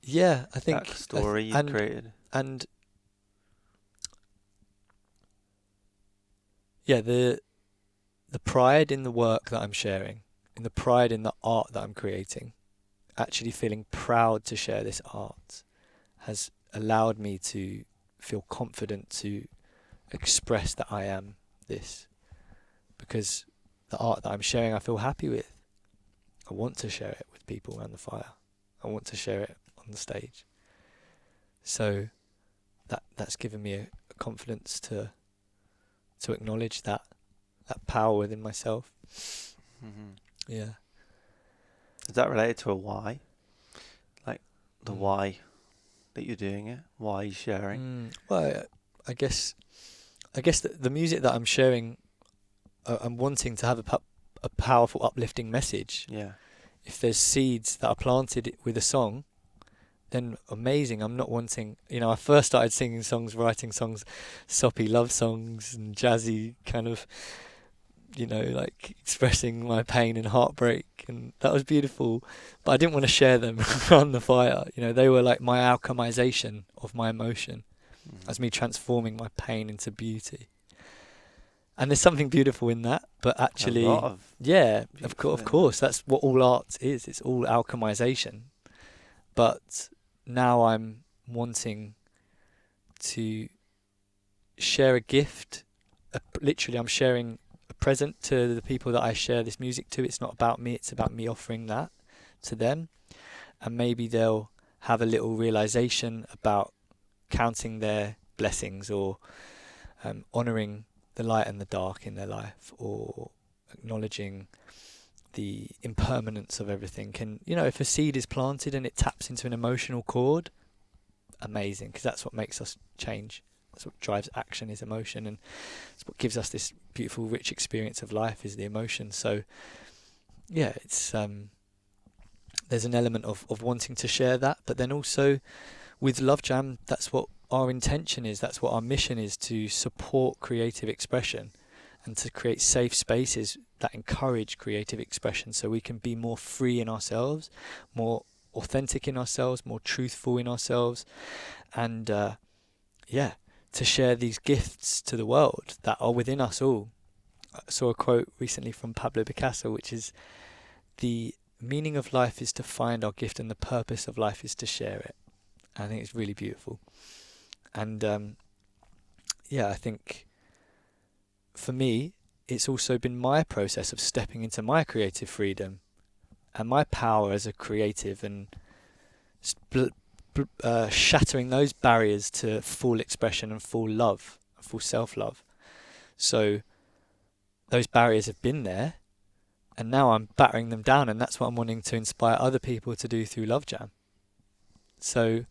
Yeah, I think that story you created. And yeah, the pride in the work that I'm sharing, in the pride in the art that I'm creating, actually feeling proud to share this art has allowed me to feel confident to express that I am this, because the art that I'm sharing I feel happy with. I want to share it with people around the fire. I want to share it on the stage. So that's given me a confidence to acknowledge that power within myself. Yeah. Is that related to a why? Like the why that you're doing it? Why you're sharing? Well, I guess the music that I'm sharing, I'm wanting to have a powerful, uplifting message. Yeah. If there's seeds that are planted with a song, then amazing. I'm not wanting, I first started singing songs, writing songs, soppy love songs and jazzy kind of, like expressing my pain and heartbreak, and that was beautiful, but I didn't want to share them around the fire. They were like my alchemization of my emotion, as me transforming my pain into beauty. And there's something beautiful in that, but actually, A lot of of course, that's what all art is. It's all alchemization. But now I'm wanting to share a gift. Literally, I'm sharing a present to the people that I share this music to. It's not about me, it's about me offering that to them. And maybe they'll have a little realization about counting their blessings, or honouring the light and the dark in their life, or acknowledging the impermanence of everything. And, if a seed is planted and it taps into an emotional chord, amazing, because that's what makes us change. That's what drives action, is emotion, and it's what gives us this beautiful, rich experience of life, is the emotion. So, yeah, it's there's an element of wanting to share that, but then also with Lovejam, that's what our intention is, that's what our mission is, to support creative expression and to create safe spaces that encourage creative expression, so we can be more free in ourselves, more authentic in ourselves, more truthful in ourselves, and to share these gifts to the world that are within us all. I saw a quote recently from Pablo Picasso, which is, "The meaning of life is to find our gift, and the purpose of life is to share it." I think it's really beautiful. And I think for me, it's also been my process of stepping into my creative freedom and my power as a creative, and shattering those barriers to full expression and full love, full self-love. So those barriers have been there, and now I'm battering them down, and that's what I'm wanting to inspire other people to do through Lovejam. So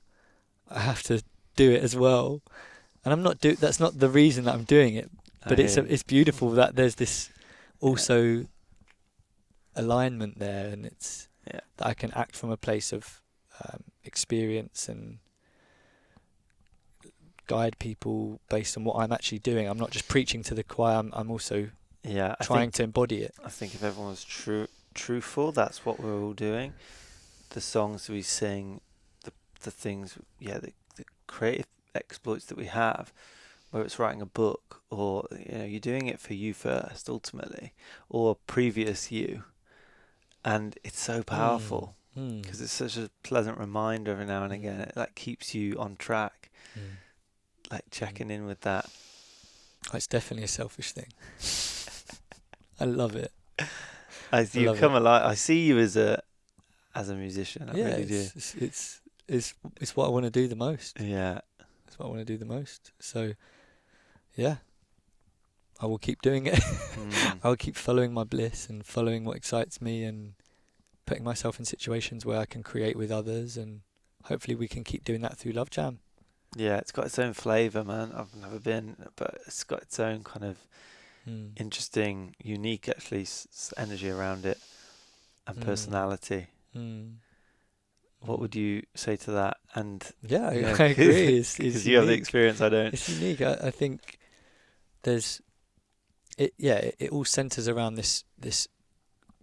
I have to do it as well, and that's not the reason that I'm doing it, but it's beautiful that there's this also alignment there, and it's that I can act from a place of experience and guide people based on what I'm actually doing. I'm not just preaching to the choir, I'm also trying to embody it. I think if everyone was truthful, that's what we're all doing. The songs we sing, the things, the creative exploits that we have, whether it's writing a book, or you're doing it for you first ultimately, or previous you, and it's so powerful because it's such a pleasant reminder every now and again. It like keeps you on track, like checking in with that. It's definitely a selfish thing. I love it. As you come alive, I see you as a musician. I really do. It's what I want to do the most. Yeah. It's what I want to do the most. So, yeah, I will keep doing it. I will keep following my bliss and following what excites me, and putting myself in situations where I can create with others, and hopefully we can keep doing that through Lovejam. Yeah, it's got its own flavour, man. I've never been, but it's got its own kind of interesting, unique, actually, energy around it, and personality. What would you say to that? And I agree. Because you have the experience, I don't. It's unique. I think there's it all centres around this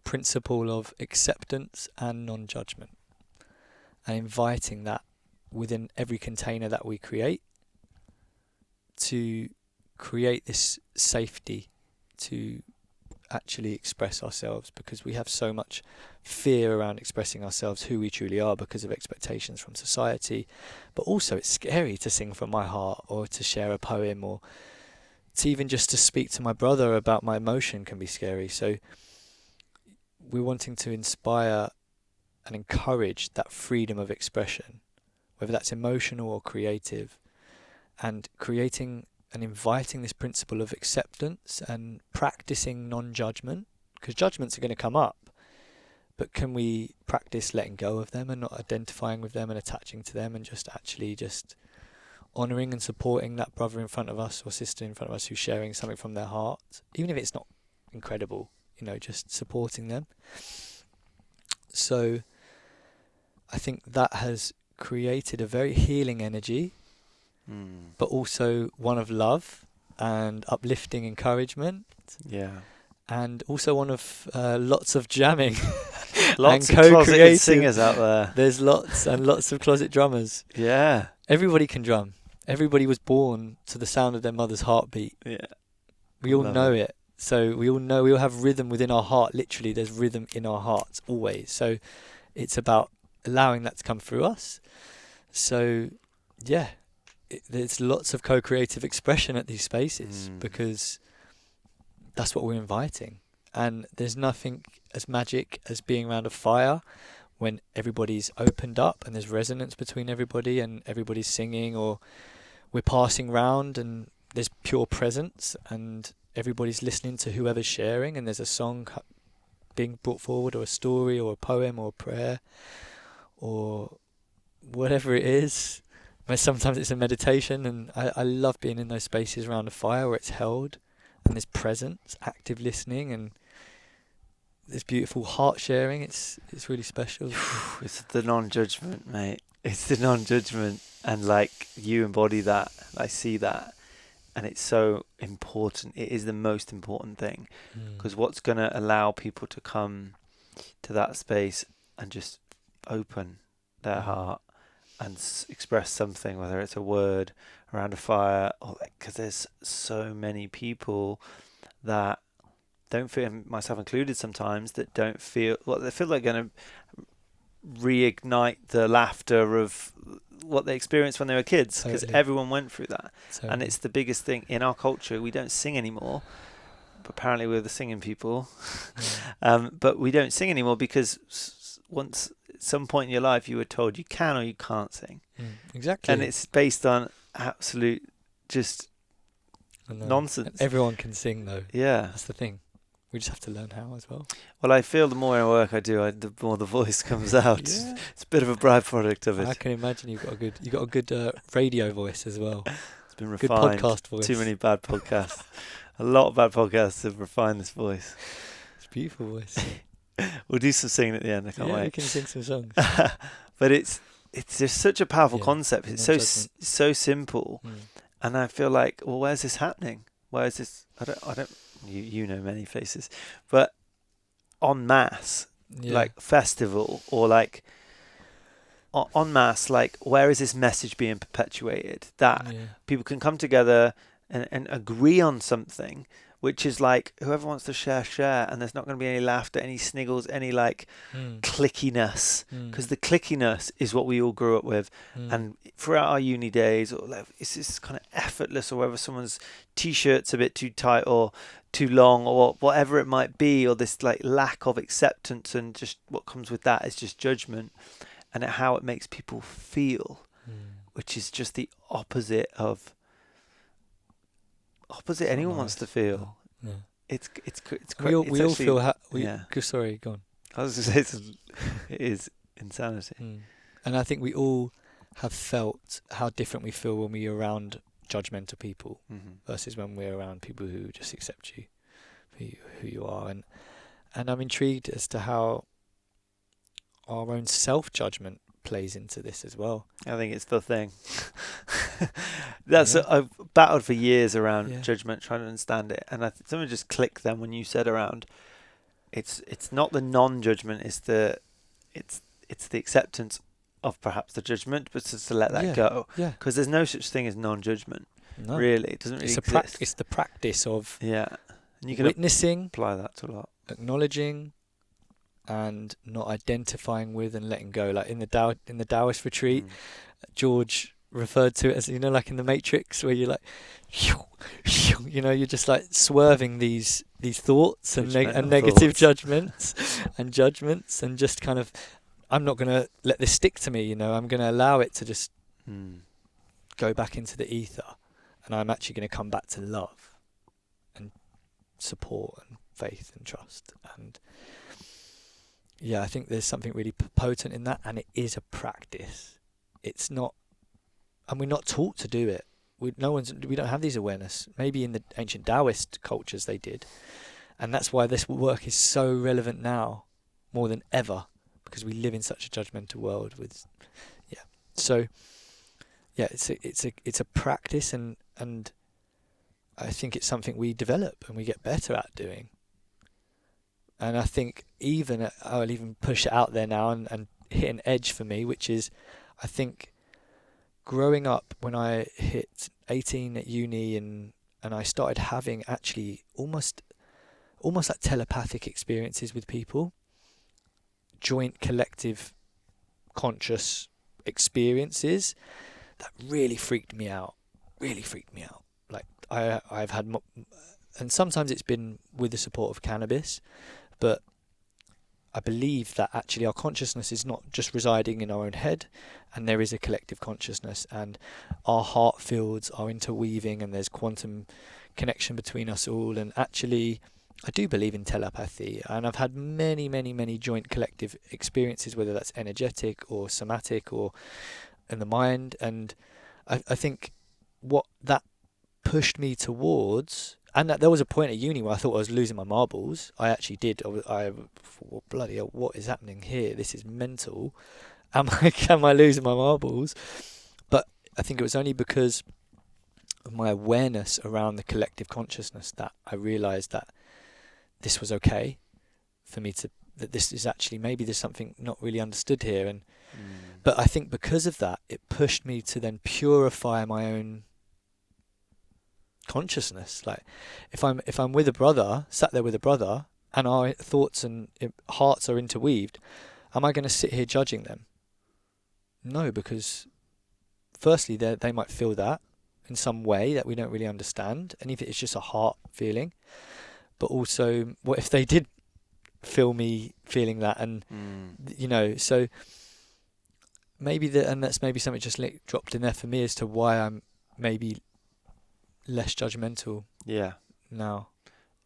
principle of acceptance and non-judgment, and inviting that within every container that we create, to create this safety to actually express ourselves, because we have so much fear around expressing ourselves, who we truly are, because of expectations from society. But also it's scary to sing from my heart, or to share a poem, or to even just to speak to my brother about my emotion can be scary. So we're wanting to inspire and encourage that freedom of expression, whether that's emotional or creative, and creating and inviting this principle of acceptance and practicing non-judgment, because judgments are going to come up, but can we practice letting go of them and not identifying with them and attaching to them, and just actually just honouring and supporting that brother in front of us or sister in front of us who's sharing something from their heart, even if it's not incredible, just supporting them. So I think that has created a very healing energy, but also one of love and uplifting encouragement. Yeah. And also one of lots of jamming. Lots and of closeted singers out there. There's lots and lots of closet drummers. Yeah. Everybody can drum. Everybody was born to the sound of their mother's heartbeat. Yeah. We all Love know it. it. So we all have rhythm within our heart. Literally, there's rhythm in our hearts always. So it's about allowing that to come through us. So yeah, there's lots of co-creative expression at these spaces because that's what we're inviting. And there's nothing as magic as being around a fire when everybody's opened up and there's resonance between everybody and everybody's singing, or we're passing round and there's pure presence and everybody's listening to whoever's sharing, and there's a song being brought forward, or a story, or a poem, or a prayer, or whatever it is. But sometimes it's a meditation, and I love being in those spaces around a fire where it's held and there's presence, active listening, and there's beautiful heart sharing. It's really special. It's the non-judgment, mate. It's the non-judgment, and like you embody that. I see that, and it's so important. It is the most important thing, because what's going to allow people to come to that space and just open their heart and express something, whether it's a word around a fire, or because there's so many people that don't feel, myself included sometimes, that don't feel, well, they feel like going to reignite the laughter of what they experienced when they were kids, because everyone went through that. And it's the biggest thing in our culture. We don't sing anymore. Apparently we're the singing people. But we don't sing anymore because once at some point in your life you were told you can or you can't sing. Exactly. And it's based on absolute just nonsense. Everyone can sing though. Yeah. That's the thing. We just have to learn how as well. Well, I feel the more work I do, the more the voice comes out. Yeah. It's a bit of a byproduct of it. I can imagine you've got a good radio voice as well. It's been refined. Good podcast voice. Too many bad podcasts. A lot of bad podcasts have refined this voice. It's a beautiful voice. We'll do some singing at the end. I can't wait. Yeah, we can sing some songs. But it's just such a powerful concept. It's so simple, and I feel like, well, where's this happening? Where is this? I don't. You know many places, but en masse, like festival, or like en masse, like where is this message being perpetuated? That people can come together and agree on something, which is like whoever wants to share, and there's not going to be any laughter, any sniggles, any like clickiness, because the clickiness is what we all grew up with, and throughout our uni days, or like, it's this kind of effortless, or whether someone's t-shirt's a bit too tight or too long, or whatever it might be, or this like lack of acceptance, and just what comes with that is just judgment, and how it makes people feel, which is just the opposite anyone wants to feel. Yeah. It's we all feel sorry, go on. I was going to say it is insanity. And I think we all have felt how different we feel when we're around judgmental people versus when we're around people who just accept you for who you are. And I'm intrigued as to how our own self-judgment plays into this as well. I think it's the thing. I've battled for years around judgment, trying to understand it, and something just clicked then when you said around it's not the non-judgment, it's the acceptance of perhaps the judgment, but just to let that go, because there's no such thing as non-judgment. Really, it doesn't really exist. It's the practice of and you can witnessing, apply that to a lot, acknowledging, and not identifying with and letting go. Like in the Taoist retreat, George referred to it as, like in the Matrix, where you're like, you're just like swerving these thoughts and negative judgments and just kind of, I'm not going to let this stick to me, I'm going to allow it to just go back into the ether, and I'm actually going to come back to love and support and faith and trust. And I think there's something really potent in that, and it is a practice. It's not, and we're not taught to do it. We don't have these awareness. Maybe in the ancient Taoist cultures they did, and that's why this work is so relevant now, more than ever, because we live in such a judgmental world. It's a practice, and I think it's something we develop and we get better at doing. And I think I'll even push it out there now and hit an edge for me, which is, I think growing up when I hit 18 at uni and and I started having actually almost like telepathic experiences with people, joint collective conscious experiences that really freaked me out. Like I've had and sometimes it's been with the support of cannabis, but I believe that actually our consciousness is not just residing in our own head, and there is a collective consciousness, and our heart fields are interweaving, and there's quantum connection between us all. And actually, I do believe in telepathy, and I've had many, many, many joint collective experiences, whether that's energetic or somatic or in the mind. And I think what that pushed me towards, and that there was a point at uni where I thought I was losing my marbles. I actually did. I thought, bloody hell, what is happening here? This is mental. Am I losing my marbles? But I think it was only because of my awareness around the collective consciousness that I realised that this was okay for me that this is actually, maybe there's something not really understood here. And but I think because of that, it pushed me to then purify my own consciousness. Like if I'm with a brother, sat there with a brother, and our thoughts and hearts are interweaved, am I going to sit here judging them? No, because firstly they might feel that in some way that we don't really understand, and if it's just a heart feeling. But also, what if they did feel me feeling that? And so maybe and that's maybe something just dropped in there for me as to why I'm maybe less judgmental. Yeah. Now,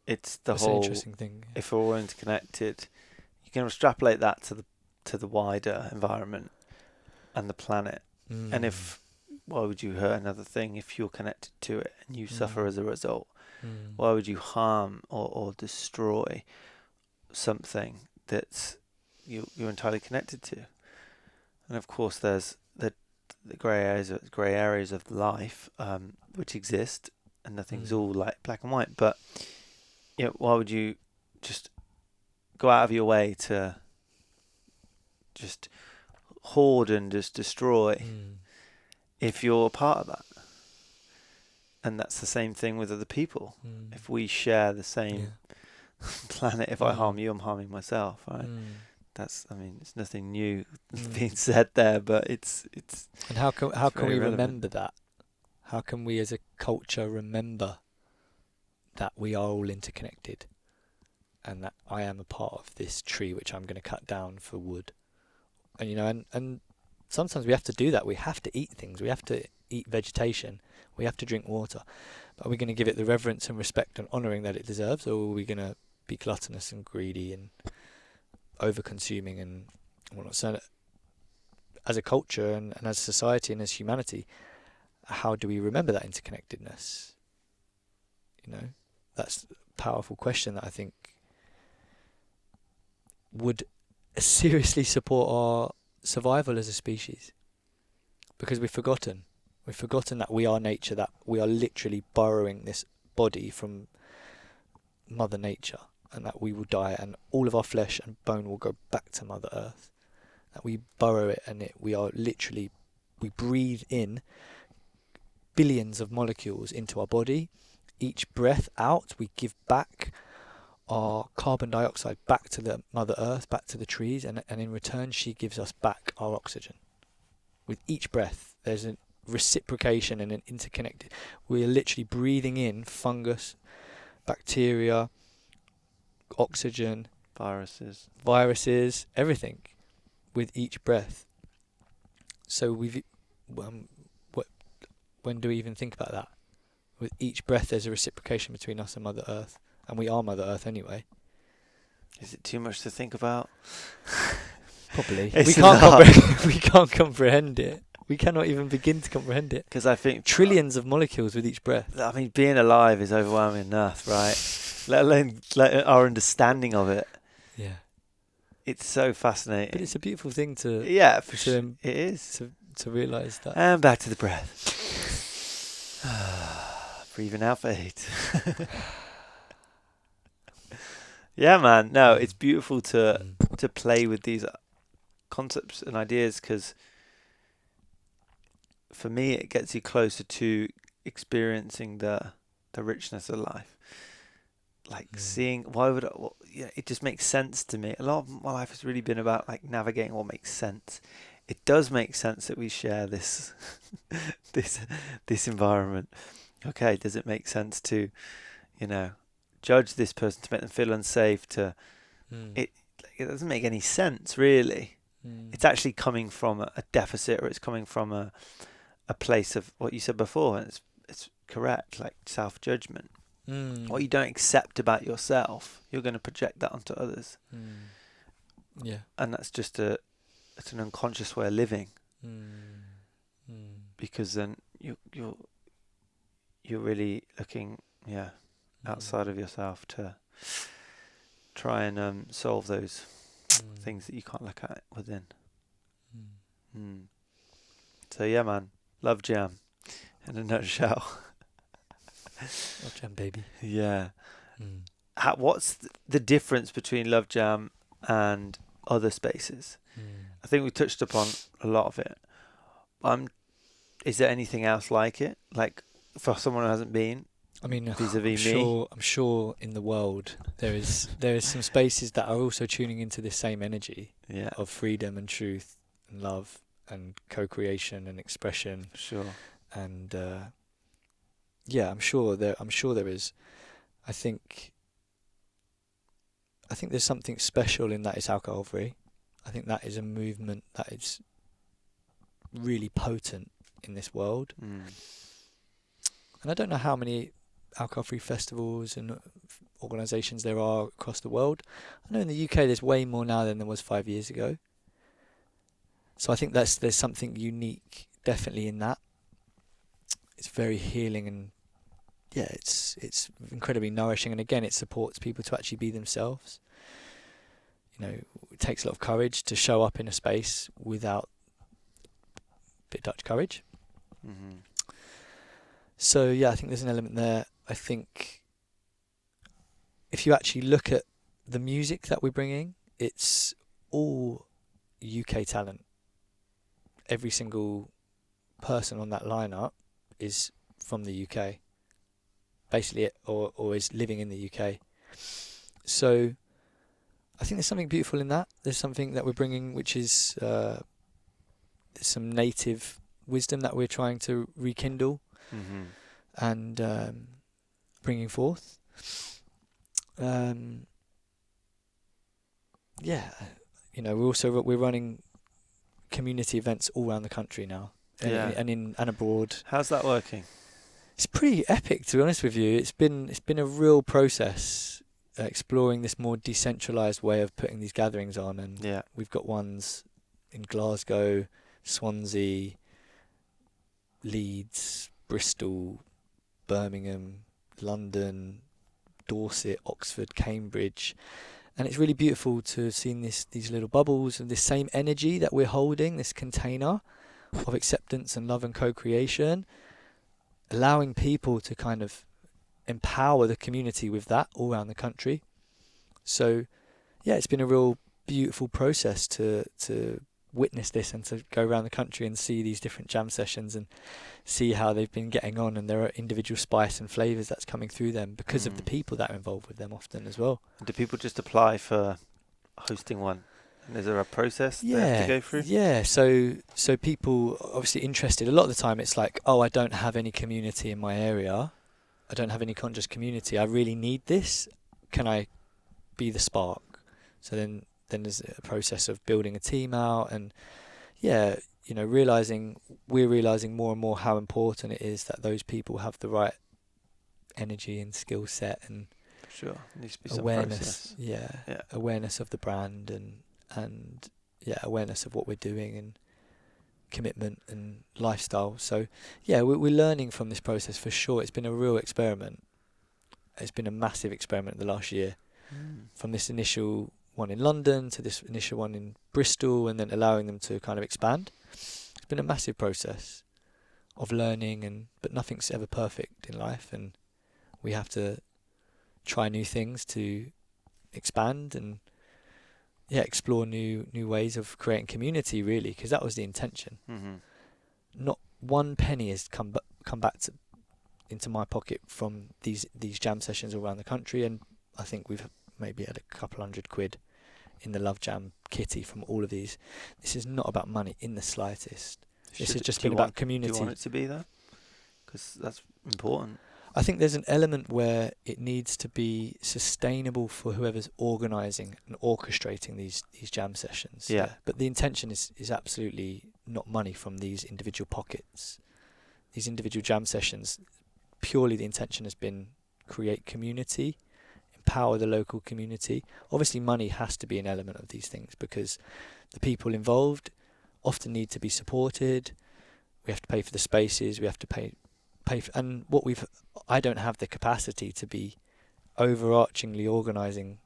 it's the that's whole an interesting thing. If we're all interconnected, you can extrapolate that to the wider environment and the planet. And why would you hurt another thing if you're connected to it and you suffer as a result? Why would you harm or destroy something that's you're entirely connected to? And of course, there's the grey areas of life which exist, and nothing's all like black and white. But why would you just go out of your way to just hoard and just destroy if you're a part of that? And that's the same thing with other people. If we share the same planet, if I harm you, I'm harming myself, right? That's, it's nothing new being said there, but it's. And how can we relevant. remember that? How can we as a culture remember that we are all interconnected, and that I am a part of this tree which I'm going to cut down for wood? And and sometimes we have to do that. We have to eat things. We have to eat vegetation. We have to drink water. But are we going to give it the reverence and respect and honouring that it deserves, or are we going to be gluttonous and greedy and over-consuming and whatnot? So as a culture and as a society and as humanity, how do we remember that interconnectedness? That's a powerful question that I think would seriously support our survival as a species, because we've forgotten that we are nature, that we are literally borrowing this body from Mother Nature, and that we will die and all of our flesh and bone will go back to Mother Earth. That we borrow it, and we breathe in billions of molecules into our body. Each breath out, we give back our carbon dioxide back to the Mother Earth, back to the trees, and in return she gives us back our oxygen. With each breath, there's a reciprocation and an interconnected. We are literally breathing in fungus, bacteria, oxygen, viruses, everything with each breath. So when do we even think about that? With each breath, there's a reciprocation between us and Mother Earth, and we are Mother Earth anyway. Is it too much to think about? Probably. We can't comprehend it. We cannot even begin to comprehend it. Because I think trillions of molecules with each breath. Being alive is overwhelming enough, right? Let alone our understanding of it. Yeah. It's so fascinating. But it's a beautiful thing to. Yeah, for sure. It is. To realise that. And back to the breath. Breathing out for 8. Yeah, man. No, it's beautiful to play with these concepts and ideas, because for me it gets you closer to experiencing the the richness of life. Like seeing, why would I, it just makes sense to me. A lot of my life has really been about like navigating what makes sense. It does make sense that we share this, this environment. Okay, does it make sense to, judge this person, to make them feel unsafe? It doesn't make any sense really. It's actually coming from a deficit, or it's coming from a place of what you said before, and it's correct, like self-judgment. What you don't accept about yourself, you're going to project that onto others. Yeah. And that's just it's an unconscious way of living. Because then you're really looking outside of yourself to try and solve those things that you can't look at within. So yeah, man, Lovejam in a nutshell. Lovejam, baby. Yeah. What's the difference between Lovejam and other spaces? I think we touched upon a lot of it. Is there anything else like it? Like for someone who hasn't been? I mean, vis-a-vis I'm sure in the world there is some spaces that are also tuning into this same energy of freedom and truth and love and co-creation and expression. Sure. And I'm sure there is. I think there's something special in that it's alcohol free. I think that is a movement that is really potent in this world. And I don't know how many alcohol-free festivals and organisations there are across the world. I know in the UK there's way more now than there was 5 years ago. So I think there's something unique definitely in that. It's very healing, and it's incredibly nourishing, and again it supports people to actually be themselves. It takes a lot of courage to show up in a space without a bit of Dutch courage. So I think there's an element there. I think if you actually look at the music that we're bringing, it's all UK talent. Every single person on that lineup is from the UK, basically, or is living in the UK. So I think there's something beautiful in that. There's something that we're bringing, which is there's some native wisdom that we're trying to rekindle and bringing forth. We're running community events all around the country now, and abroad. How's that working? It's pretty epic, to be honest with you. It's been a real process, exploring this more decentralised way of putting these gatherings on, and we've got ones in Glasgow, Swansea, Leeds, Bristol, Birmingham, London, Dorset, Oxford, Cambridge, and it's really beautiful to have seen these little bubbles and this same energy that we're holding, this container of acceptance and love and co-creation, allowing people to kind of empower the community with that all around the country. So it's been a real beautiful process to witness this and to go around the country and see these different jam sessions and see how they've been getting on, and there are individual spice and flavours that's coming through them because of the people that are involved with them often as well. Do people just apply for hosting one? And is there a process they have to go through? Yeah, so people obviously interested. A lot of the time it's like, I don't have any community in my area. I don't have any conscious community. I really need this. Can I be the spark? So then there's a process of building a team out, and we're realising more and more how important it is that those people have the right energy and skill set and sure, there needs to be some awareness. Awareness of the brand and awareness of what we're doing and commitment and lifestyle. So we're learning from this process for sure. It's been a real experiment. It's been a massive experiment the last year, from this initial one in London to this initial one in Bristol, and then allowing them to kind of expand. It's been a massive process of learning, but nothing's ever perfect in life, and we have to try new things to expand and explore new ways of creating community, really, because that was the intention. Not one penny has come back into my pocket from these jam sessions all around the country, and I think we've maybe had a couple £100 in the Lovejam kitty from all of these. This is not about money in the slightest. This has just been about community. Do you want it to be though? Because that's important. I think there's an element where it needs to be sustainable for whoever's organising and orchestrating these jam sessions. Yeah. But the intention is absolutely not money from these individual pockets. These individual jam sessions, purely the intention has been create community, empower the local community. Obviously money has to be an element of these things because the people involved often need to be supported. We have to pay for the spaces, we have to pay for, and I don't have the capacity to be overarchingly organising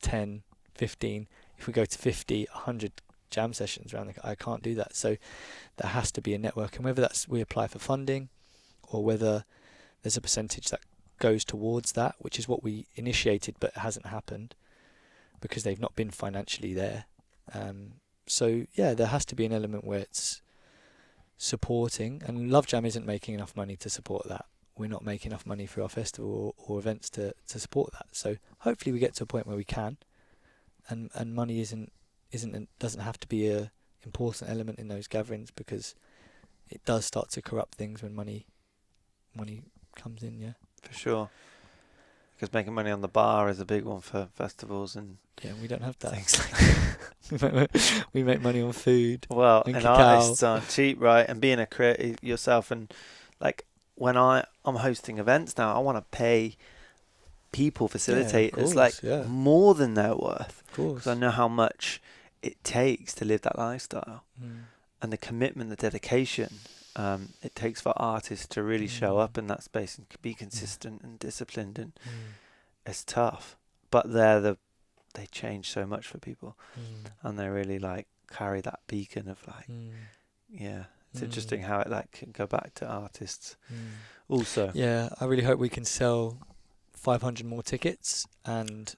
10, 15, if we go to 50, 100 jam sessions around I can't do that. So there has to be a network, and whether that's we apply for funding or whether there's a percentage that goes towards that, which is what we initiated but hasn't happened because they've not been financially there. So yeah, there has to be an element where it's supporting, and Lovejam isn't making enough money to support that. We're not making enough money for our festival or events to support that. So hopefully we get to a point where we can, and money doesn't have to be a important element in those gatherings, because it does start to corrupt things when money comes in. Yeah, for sure. Because making money on the bar is a big one for festivals, and we don't have that. Things like we make money on food. Well, and artists aren't cheap, right? And being a creator yourself, and like when I'm hosting events now, I want to pay people, facilitators, more than their worth. Of course. Because I know how much it takes to live that lifestyle, and the commitment, the dedication it takes for artists to really show up in that space and be consistent and disciplined, and it's tough. But they change so much for people, and they really like carry that beacon of like, it's interesting how it like can go back to artists also. Yeah, I really hope we can sell 500 more tickets and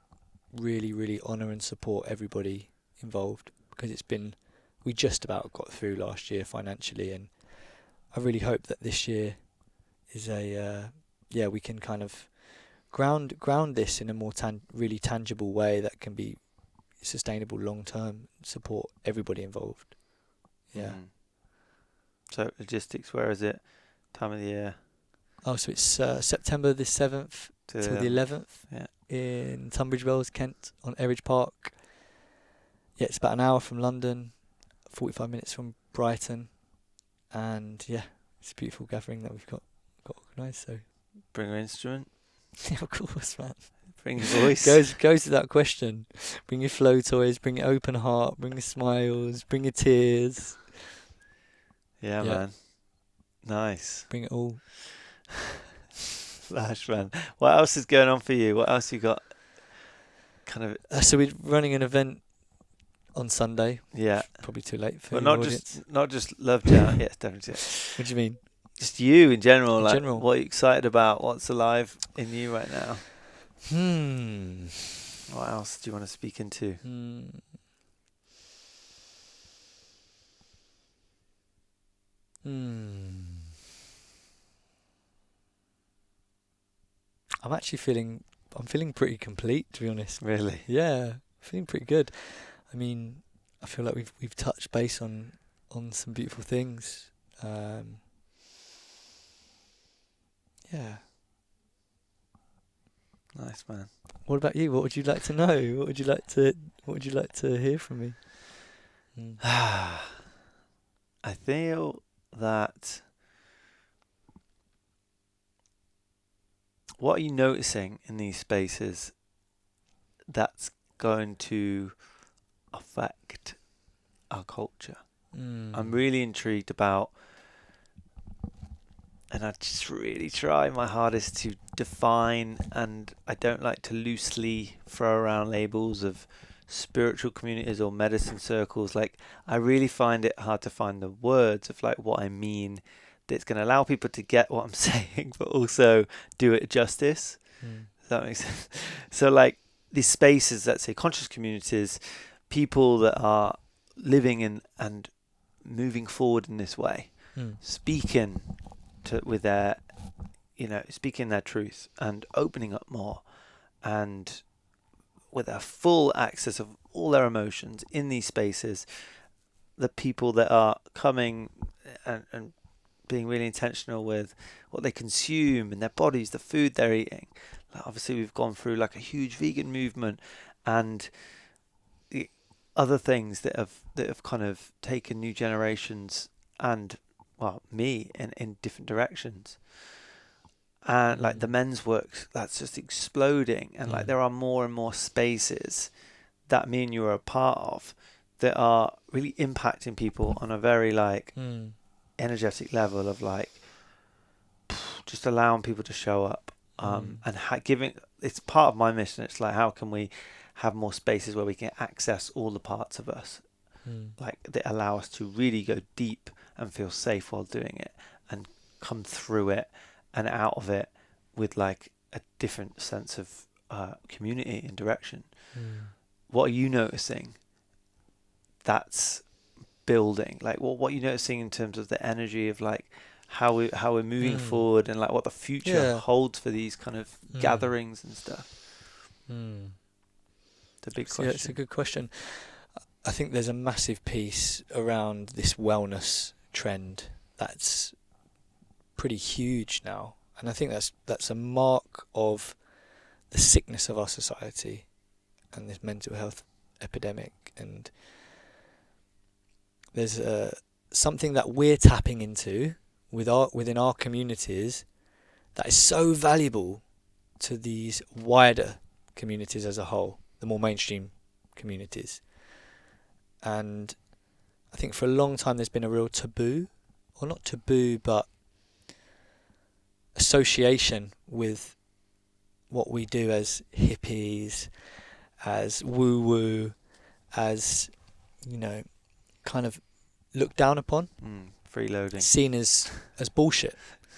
really, really honour and support everybody involved, because we just about got through last year financially, and I really hope that this year is we can kind of ground this in a more really tangible way that can be sustainable long term, support everybody involved. Yeah. So logistics, where is it? Time of the year? Oh, so it's September the 7th to the 11th in Tunbridge Wells, Kent, on Eridge Park. Yeah, it's about an hour from London, 45 minutes from Brighton. And yeah, it's a beautiful gathering that we've got organised. So bring your instrument. Yeah, of course, man. Bring your voice. Goes without question. Bring your flow toys. Bring your open heart. Bring your smiles. Bring your tears. Yeah, man. Nice. Bring it all. Flash, man. What else is going on for you? What else you got? Kind of. So we're running an event on Sunday. Yeah. Probably too late for your audience. Not just Lovejam. Yes, definitely. What do you mean? Just you in general. In general. What are you excited about? What's alive in you right now? What else do you want to speak into? I'm feeling pretty complete, to be honest. Really? Yeah, feeling pretty good. I mean, I feel like we've touched base on some beautiful things. Yeah. Nice, man. What about you? What would you like to know? What would you like to hear from me? I feel that. What are you noticing in these spaces that's going to affect our culture? I'm really intrigued about, and I just really try my hardest to define, and I don't like to loosely throw around labels of spiritual communities or medicine circles. Like, I really find it hard to find the words of like what I mean that's going to allow people to get what I'm saying, but also do it justice. Does that make sense? So like these spaces, let's say conscious communities, people that are living in and moving forward in this way, speaking with their speaking their truth and opening up more, and with a full access of all their emotions in these spaces, the people that are coming and being really intentional with what they consume in their bodies, the food they're eating. Like obviously, we've gone through like a huge vegan movement and the other things that have kind of taken new generations and me in different directions. And like the men's work, that's just exploding, and like there are more and more spaces that me and you are a part of that are really impacting people on a very like energetic level of like just allowing people to show up, and giving. It's part of my mission. It's like, how can we have more spaces where we can access all the parts of us, like that allow us to really go deep and feel safe while doing it, and come through it and out of it with like a different sense of community and direction. What are you noticing that's building? Like what are you noticing in terms of the energy of like how we're moving forward, and like what the future holds for these kind of gatherings and stuff? The big question. Yeah, it's a good question. I think there's a massive piece around this wellness trend that's pretty huge now, and I think that's a mark of the sickness of our society and this mental health epidemic. And there's something that we're tapping into within our communities that is so valuable to these wider communities as a whole, the more mainstream communities. And I think for a long time there's been a real taboo, or not taboo, but association with what we do as hippies, as woo-woo, as, kind of looked down upon, freeloading, seen as bullshit.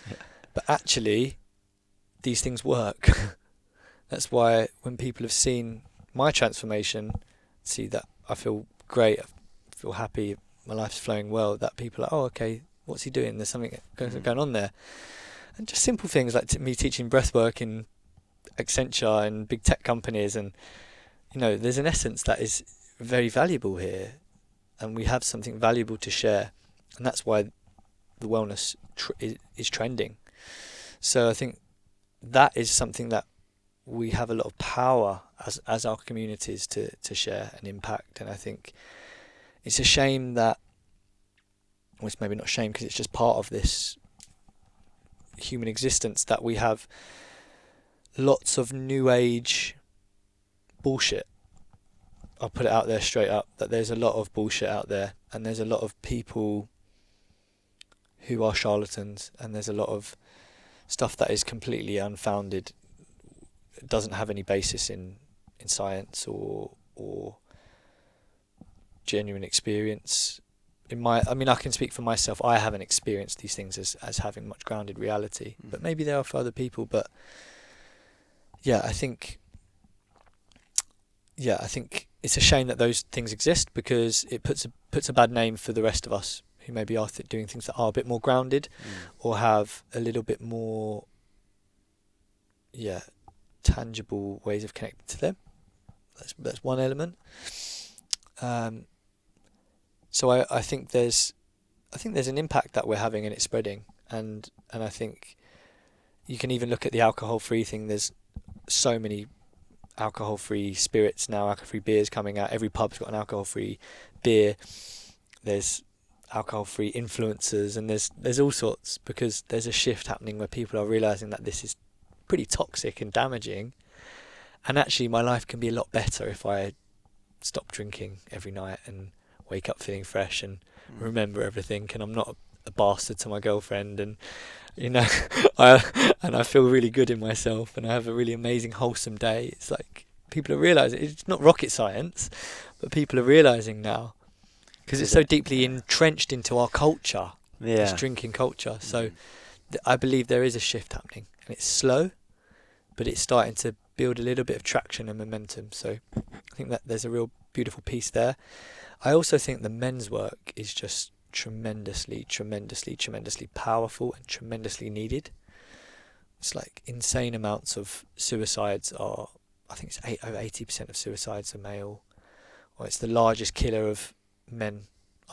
Yeah. But actually, these things work. That's why when people have seen my transformation, see that I feel great, I feel happy, my life's flowing well, that people are, oh, okay, what's he doing? There's something going on there. And just simple things like me teaching breathwork in Accenture and big tech companies, and there's an essence that is very valuable here, and we have something valuable to share, and that's why the wellness is trending. So I think that is something that we have a lot of power as our communities to share and impact. And I think it's a shame that, well, it's maybe not a shame because it's just part of this human existence, that we have lots of new age bullshit. I'll put it out there straight up, that there's a lot of bullshit out there, and there's a lot of people who are charlatans, and there's a lot of stuff that is completely unfounded. It doesn't have any basis in science or genuine experience. I can speak for myself. I haven't experienced these things as having much grounded reality, but maybe they are for other people. But I think it's a shame that those things exist, because it puts a bad name for the rest of us who maybe are doing things that are a bit more grounded, or have a little bit more tangible ways of connecting to them. That's one element. So I think there's an impact that we're having, and it's spreading, and I think you can even look at the alcohol-free thing. There's so many alcohol-free spirits now, alcohol-free beers coming out. Every pub's got an alcohol-free beer. There's alcohol-free influencers, and there's all sorts, because there's a shift happening where people are realising that this is pretty toxic and damaging, and actually my life can be a lot better if I stop drinking every night and wake up feeling fresh and remember everything, and I'm not a bastard to my girlfriend, and I feel really good in myself, and I have a really amazing wholesome day. It's like people are realising it's not rocket science, but people are realising now, because it's so deeply entrenched into our culture, this drinking culture. So I believe there is a shift happening, and it's slow, but it's starting to build a little bit of traction and momentum. So I think that there's a real beautiful piece there. I also think the men's work is just tremendously, tremendously, tremendously powerful and tremendously needed. it's like insane amounts of suicides are, I think it's over 80% of suicides are male, or it's the largest killer of men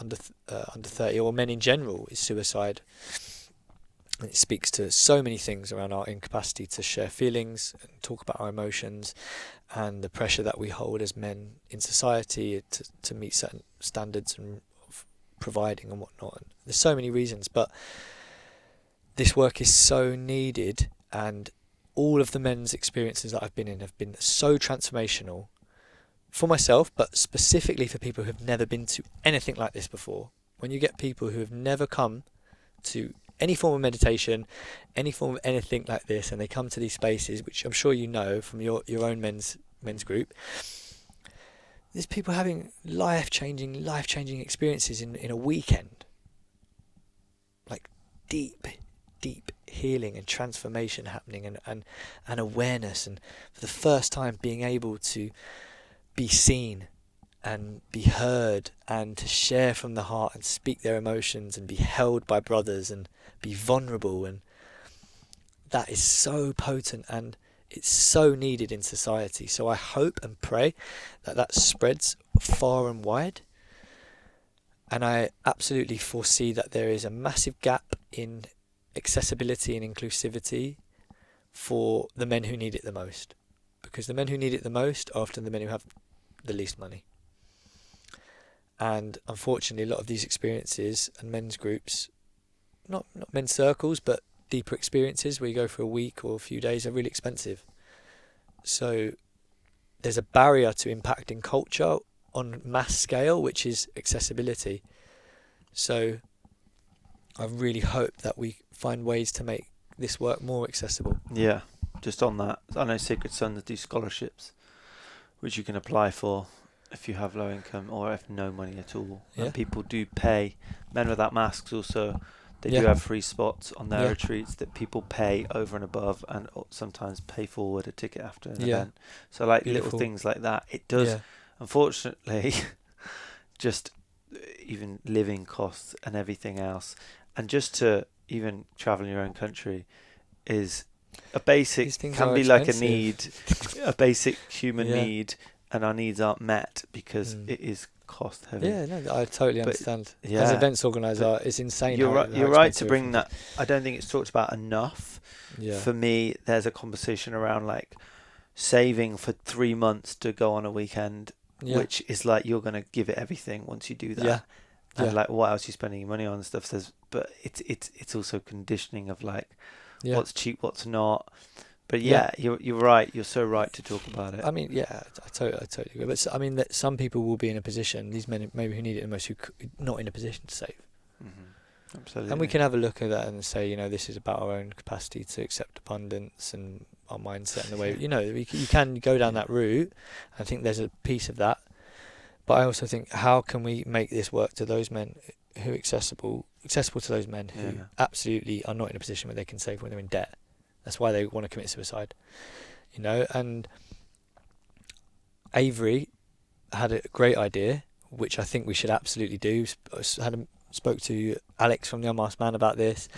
under 30, or men in general, is suicide. And it speaks to so many things around our incapacity to share feelings and talk about our emotions, and the pressure that we hold as men in society to meet certain standards and of providing and whatnot. And there's so many reasons, but this work is so needed, and all of the men's experiences that I've been in have been so transformational for myself, but specifically for people who've never been to anything like this before. When you get people who have never come to any form of meditation, any form of anything like this, and they come to these spaces, which I'm sure you know from your own men's group, there's people having life-changing experiences in a weekend. Like deep healing and transformation happening, and awareness, and for the first time being able to be seen and be heard, and to share from the heart and speak their emotions and be held by brothers and be vulnerable. And that is so potent, and it's so needed in society. So I hope and pray that spreads far and wide. And I absolutely foresee that there is a massive gap in accessibility and inclusivity for the men who need it the most, because the men who need it the most are often the men who have the least money. And unfortunately, a lot of these experiences and men's groups, not men's circles, but deeper experiences where you go for a week or a few days, are really expensive. So there's a barrier to impacting culture on mass scale, which is accessibility. So I really hope that we find ways to make this work more accessible. Yeah, just on that, I know Sacred Sons do scholarships, which you can apply for if you have low income or if no money at all. Yeah. And people do pay. Men Without Masks also, they do Yeah. have free spots on their Yeah. retreats that people pay over and above, and sometimes pay forward a ticket after an Yeah. event. So like Beautiful. little things like that. It does, unfortunately, just even living costs and everything else, and just to even travel in your own country is a basic, These things can are be like a expensive. need, a basic human Yeah. need, and our needs aren't met because it is cost heavy. Yeah, no, I totally But, understand. yeah, As an events organiser, but it's insane. You're how- right. how You're right to expensive bring everything that. I don't think it's talked about enough. is. Yeah. For me, there's a conversation around like saving for 3 months to go on a weekend, Yeah. which is like you're gonna give it everything once you do that. Yeah. And Yeah. like, what else are you spending your money on and stuff? But it's also conditioning of like Yeah. what's cheap, what's not. But yeah, you're right. You're so right to talk about it. I mean, yeah, I totally agree. But I mean, that some people will be in a position, these men maybe who need it the most, who not in a position to save. Absolutely. And we can have a look at that and say, you know, this is about our own capacity to accept abundance and our mindset and the way, you know, you can go down that route. I think there's a piece of that. But I also think, how can we make this work to those men who accessible to those men who absolutely are not in a position where they can save when they're in debt. That's why they want to commit suicide, you know. And Avery had a great idea, which I think we should absolutely do. Spoke to Alex from the Unmasked Man about this,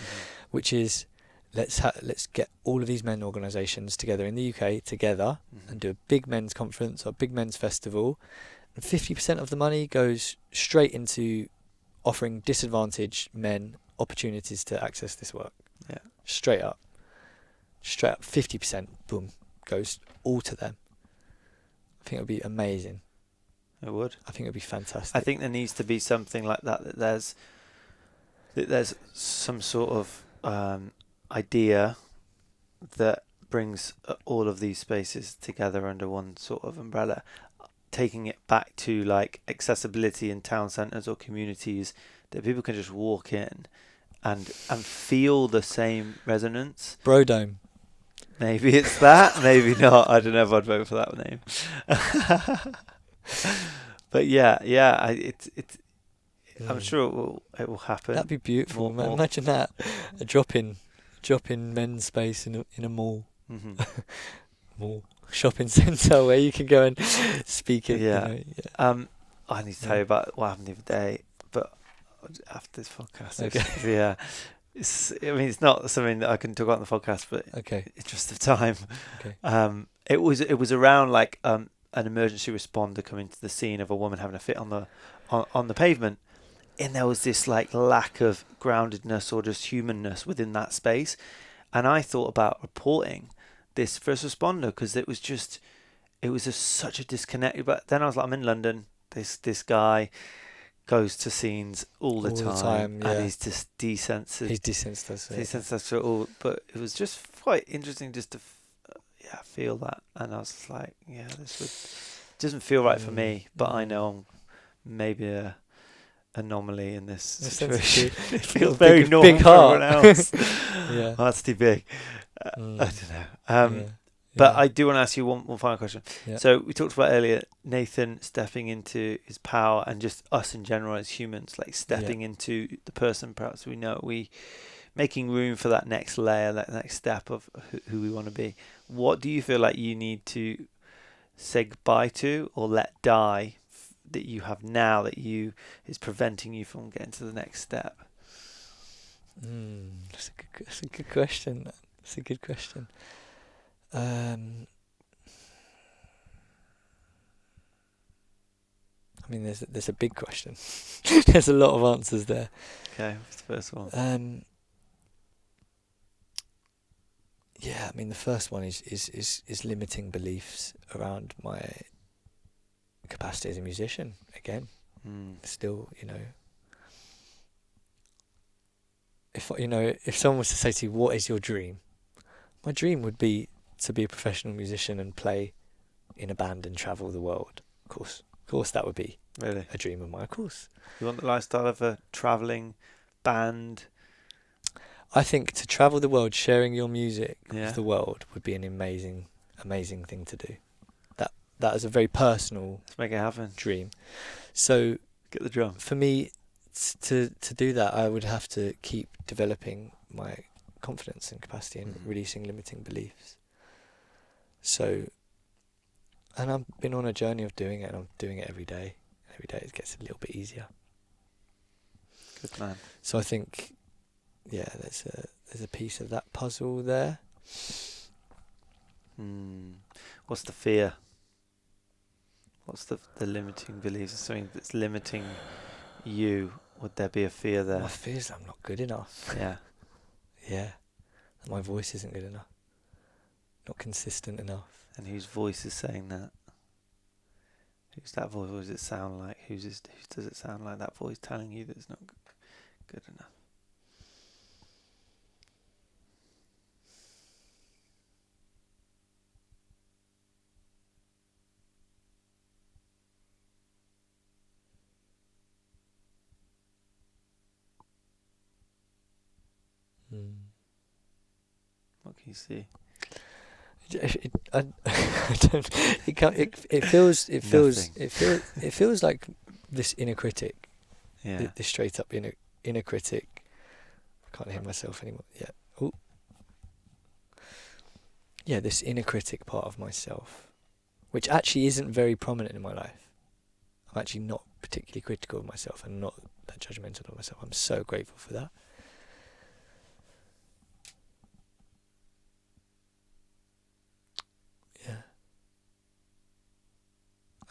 which is let's get all of these men organisations together in the UK together and do a big men's conference or a big men's festival, and 50% of the money goes straight into offering disadvantaged men opportunities to access this work. Yeah, straight up 50%, boom, goes all to them. I think it would be amazing. It would. I think it would be fantastic. I think there needs to be something like that. That there's some sort of idea that brings all of these spaces together under one sort of umbrella, taking it back to like accessibility in town centres or communities, that people can just walk in and feel the same resonance. Brodome. Maybe it's that, maybe not. I don't know if I'd vote for that name. But yeah, I'm sure it will happen. That'd be beautiful. More. Imagine that, a drop in men's space in a mall, mall shopping centre where you can go and speak it. Yeah. You know, I need to tell you about what happened the other day, but after this podcast. Okay. Yeah. it's not something that I can talk about on the podcast, but Okay. interest of time. Okay. It was around like an emergency responder coming to the scene of a woman having a fit on the pavement, and there was this like lack of groundedness or just humanness within that space, and I thought about reporting this first responder because it was just such a disconnect. But then I was like, I'm in London. This guy goes to scenes all the time, yeah. and he's just desensitized. He's desensitized. Desensitized to it all. But it was just quite interesting just to feel that, and I was like, doesn't feel right for me, but I know I'm maybe a anomaly in this situation. It feels very normal big for everyone else. Yeah. Oh, that's too big. I don't know. Yeah. But I do want to ask you one final question. Yeah. So we talked about earlier Nathan stepping into his power, and just us in general as humans, like stepping into the person perhaps we making room for that next layer, that next step of who we want to be. What do you feel like you need to say goodbye to or let die that you have now that is preventing you from getting to the next step? That's a good question. That's a good question. I mean, there's a big question. There's a lot of answers there. Okay, what's the first one? Yeah, I mean, the first one is limiting beliefs around my capacity as a musician. Again, still, if someone was to say to you, "What is your dream?" My dream would be to be a professional musician and play in a band and travel the world. Of course, that would be really a dream of mine. Of course, you want the lifestyle of a traveling band. I think to travel the world, sharing your music with the world, would be an amazing thing to do. That is a very personal. Let's make it happen. Dream. So get the drum. For me, to do that, I would have to keep developing my confidence and capacity and releasing limiting beliefs. So, and I've been on a journey of doing it, and I'm doing it every day. Every day it gets a little bit easier. Good man. So I think, there's a piece of that puzzle there. What's the fear? What's the limiting beliefs? Something that's limiting you? Would there be a fear there? My fear is I'm not good enough. Yeah. Yeah. My voice isn't good enough. Not consistent enough. And whose voice is saying that? Who's that voice? What does it sound like? Who does it sound like? That voice telling you that it's not good enough. What can you see? It feels like this inner critic. Yeah. This straight up inner critic. I can't hear myself anymore. Yeah. Oh. Yeah, this inner critic part of myself, which actually isn't very prominent in my life. I'm actually not particularly critical of myself and not that judgmental of myself. I'm so grateful for that. Yeah.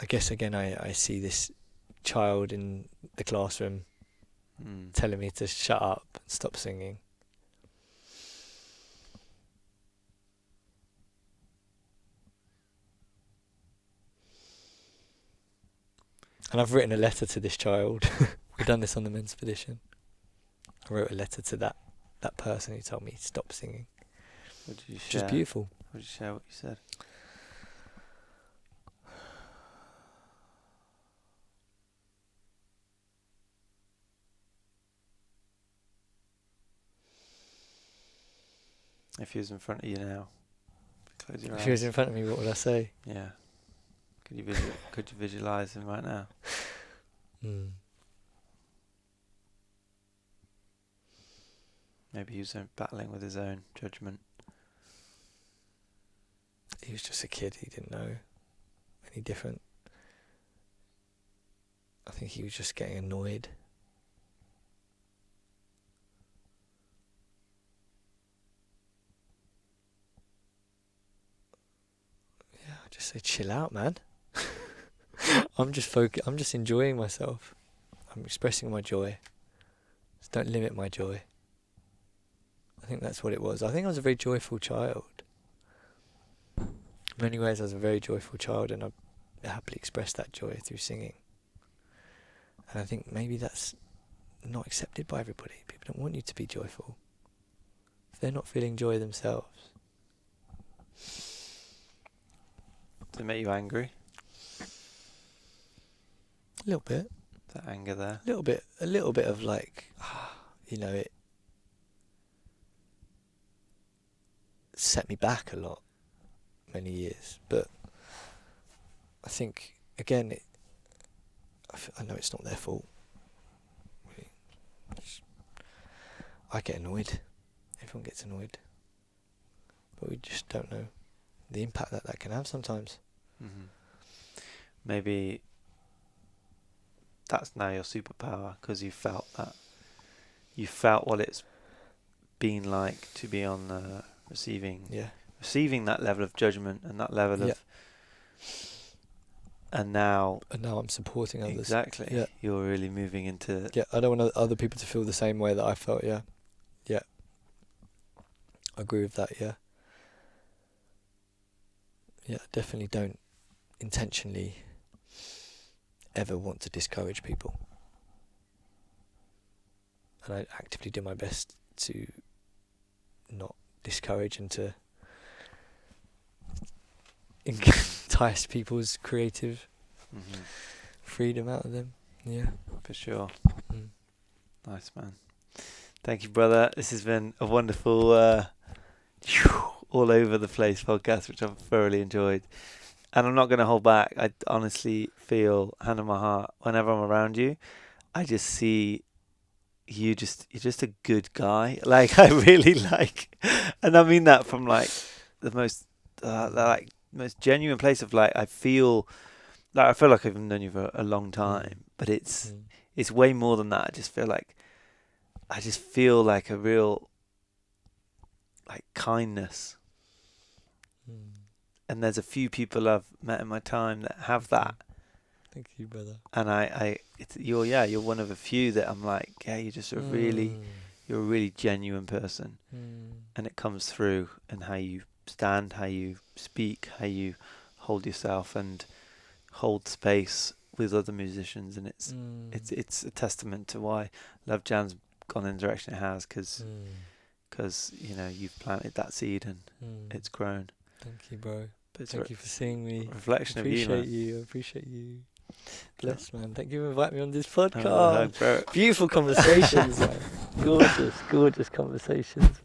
I guess again I see this child in the classroom telling me to shut up and stop singing. And I've written a letter to this child. We've done this on the men's petition. I wrote a letter to that person who told me to stop singing. What did you share? Which is beautiful. What did you share? What you said? If he was in front of you now, close your eyes. If he was in front of me, what would I say? Yeah. Could you visualize him right now? Maybe he was battling with his own judgment. He was just a kid. He didn't know any different. I think he was just getting annoyed. just say, chill out, man. I'm just enjoying myself. I'm expressing my joy. Just don't limit my joy. I think that's what it was. I think I was a very joyful child. In many ways, I was a very joyful child, and I happily expressed that joy through singing. And I think maybe that's not accepted by everybody. People don't want you to be joyful if they're not feeling joy themselves. Does it make you angry? A little bit. That anger there. A little bit of like, it set me back a lot, many years. But I think, again, I know it's not their fault. Really. I get annoyed. Everyone gets annoyed. But we just don't know the impact that can have sometimes. Mm-hmm. Maybe that's now your superpower, because you felt that. You felt what it's been like to be on the receiving that level of judgment and that level of. And now I'm supporting others. Exactly. Yeah. You're really moving into. Yeah, I don't want other people to feel the same way that I felt. Yeah. Yeah. I agree with that. Yeah. Yeah, I definitely don't intentionally ever want to discourage people. And I actively do my best to not discourage and to entice people's creative freedom out of them. Yeah. For sure. Mm. Nice, man. Thank you, brother. This has been a wonderful, all over the place podcast, which I've thoroughly enjoyed. And I'm not going to hold back. I honestly feel, hand on my heart, whenever I'm around you, I just see you're just a good guy. Like, I really like, and I mean that from like the most genuine place of like, I feel like I've known you for a long time, but it's way more than that. I just feel like a real like kindness. And there's a few people I've met in my time that have that. Thank you, brother. And you're one of a few that I'm like, yeah, you're just you're a really genuine person. And it comes through in how you stand, how you speak, how you hold yourself and hold space with other musicians. And it's a testament to why Lovejam's gone in the direction it has, because you've planted that seed and it's grown. Thank you, bro. But Thank you for seeing me. Reflection of you, man. I appreciate you. Bless, man. Thank you for inviting me on this podcast. Beautiful conversations, man. Gorgeous conversations.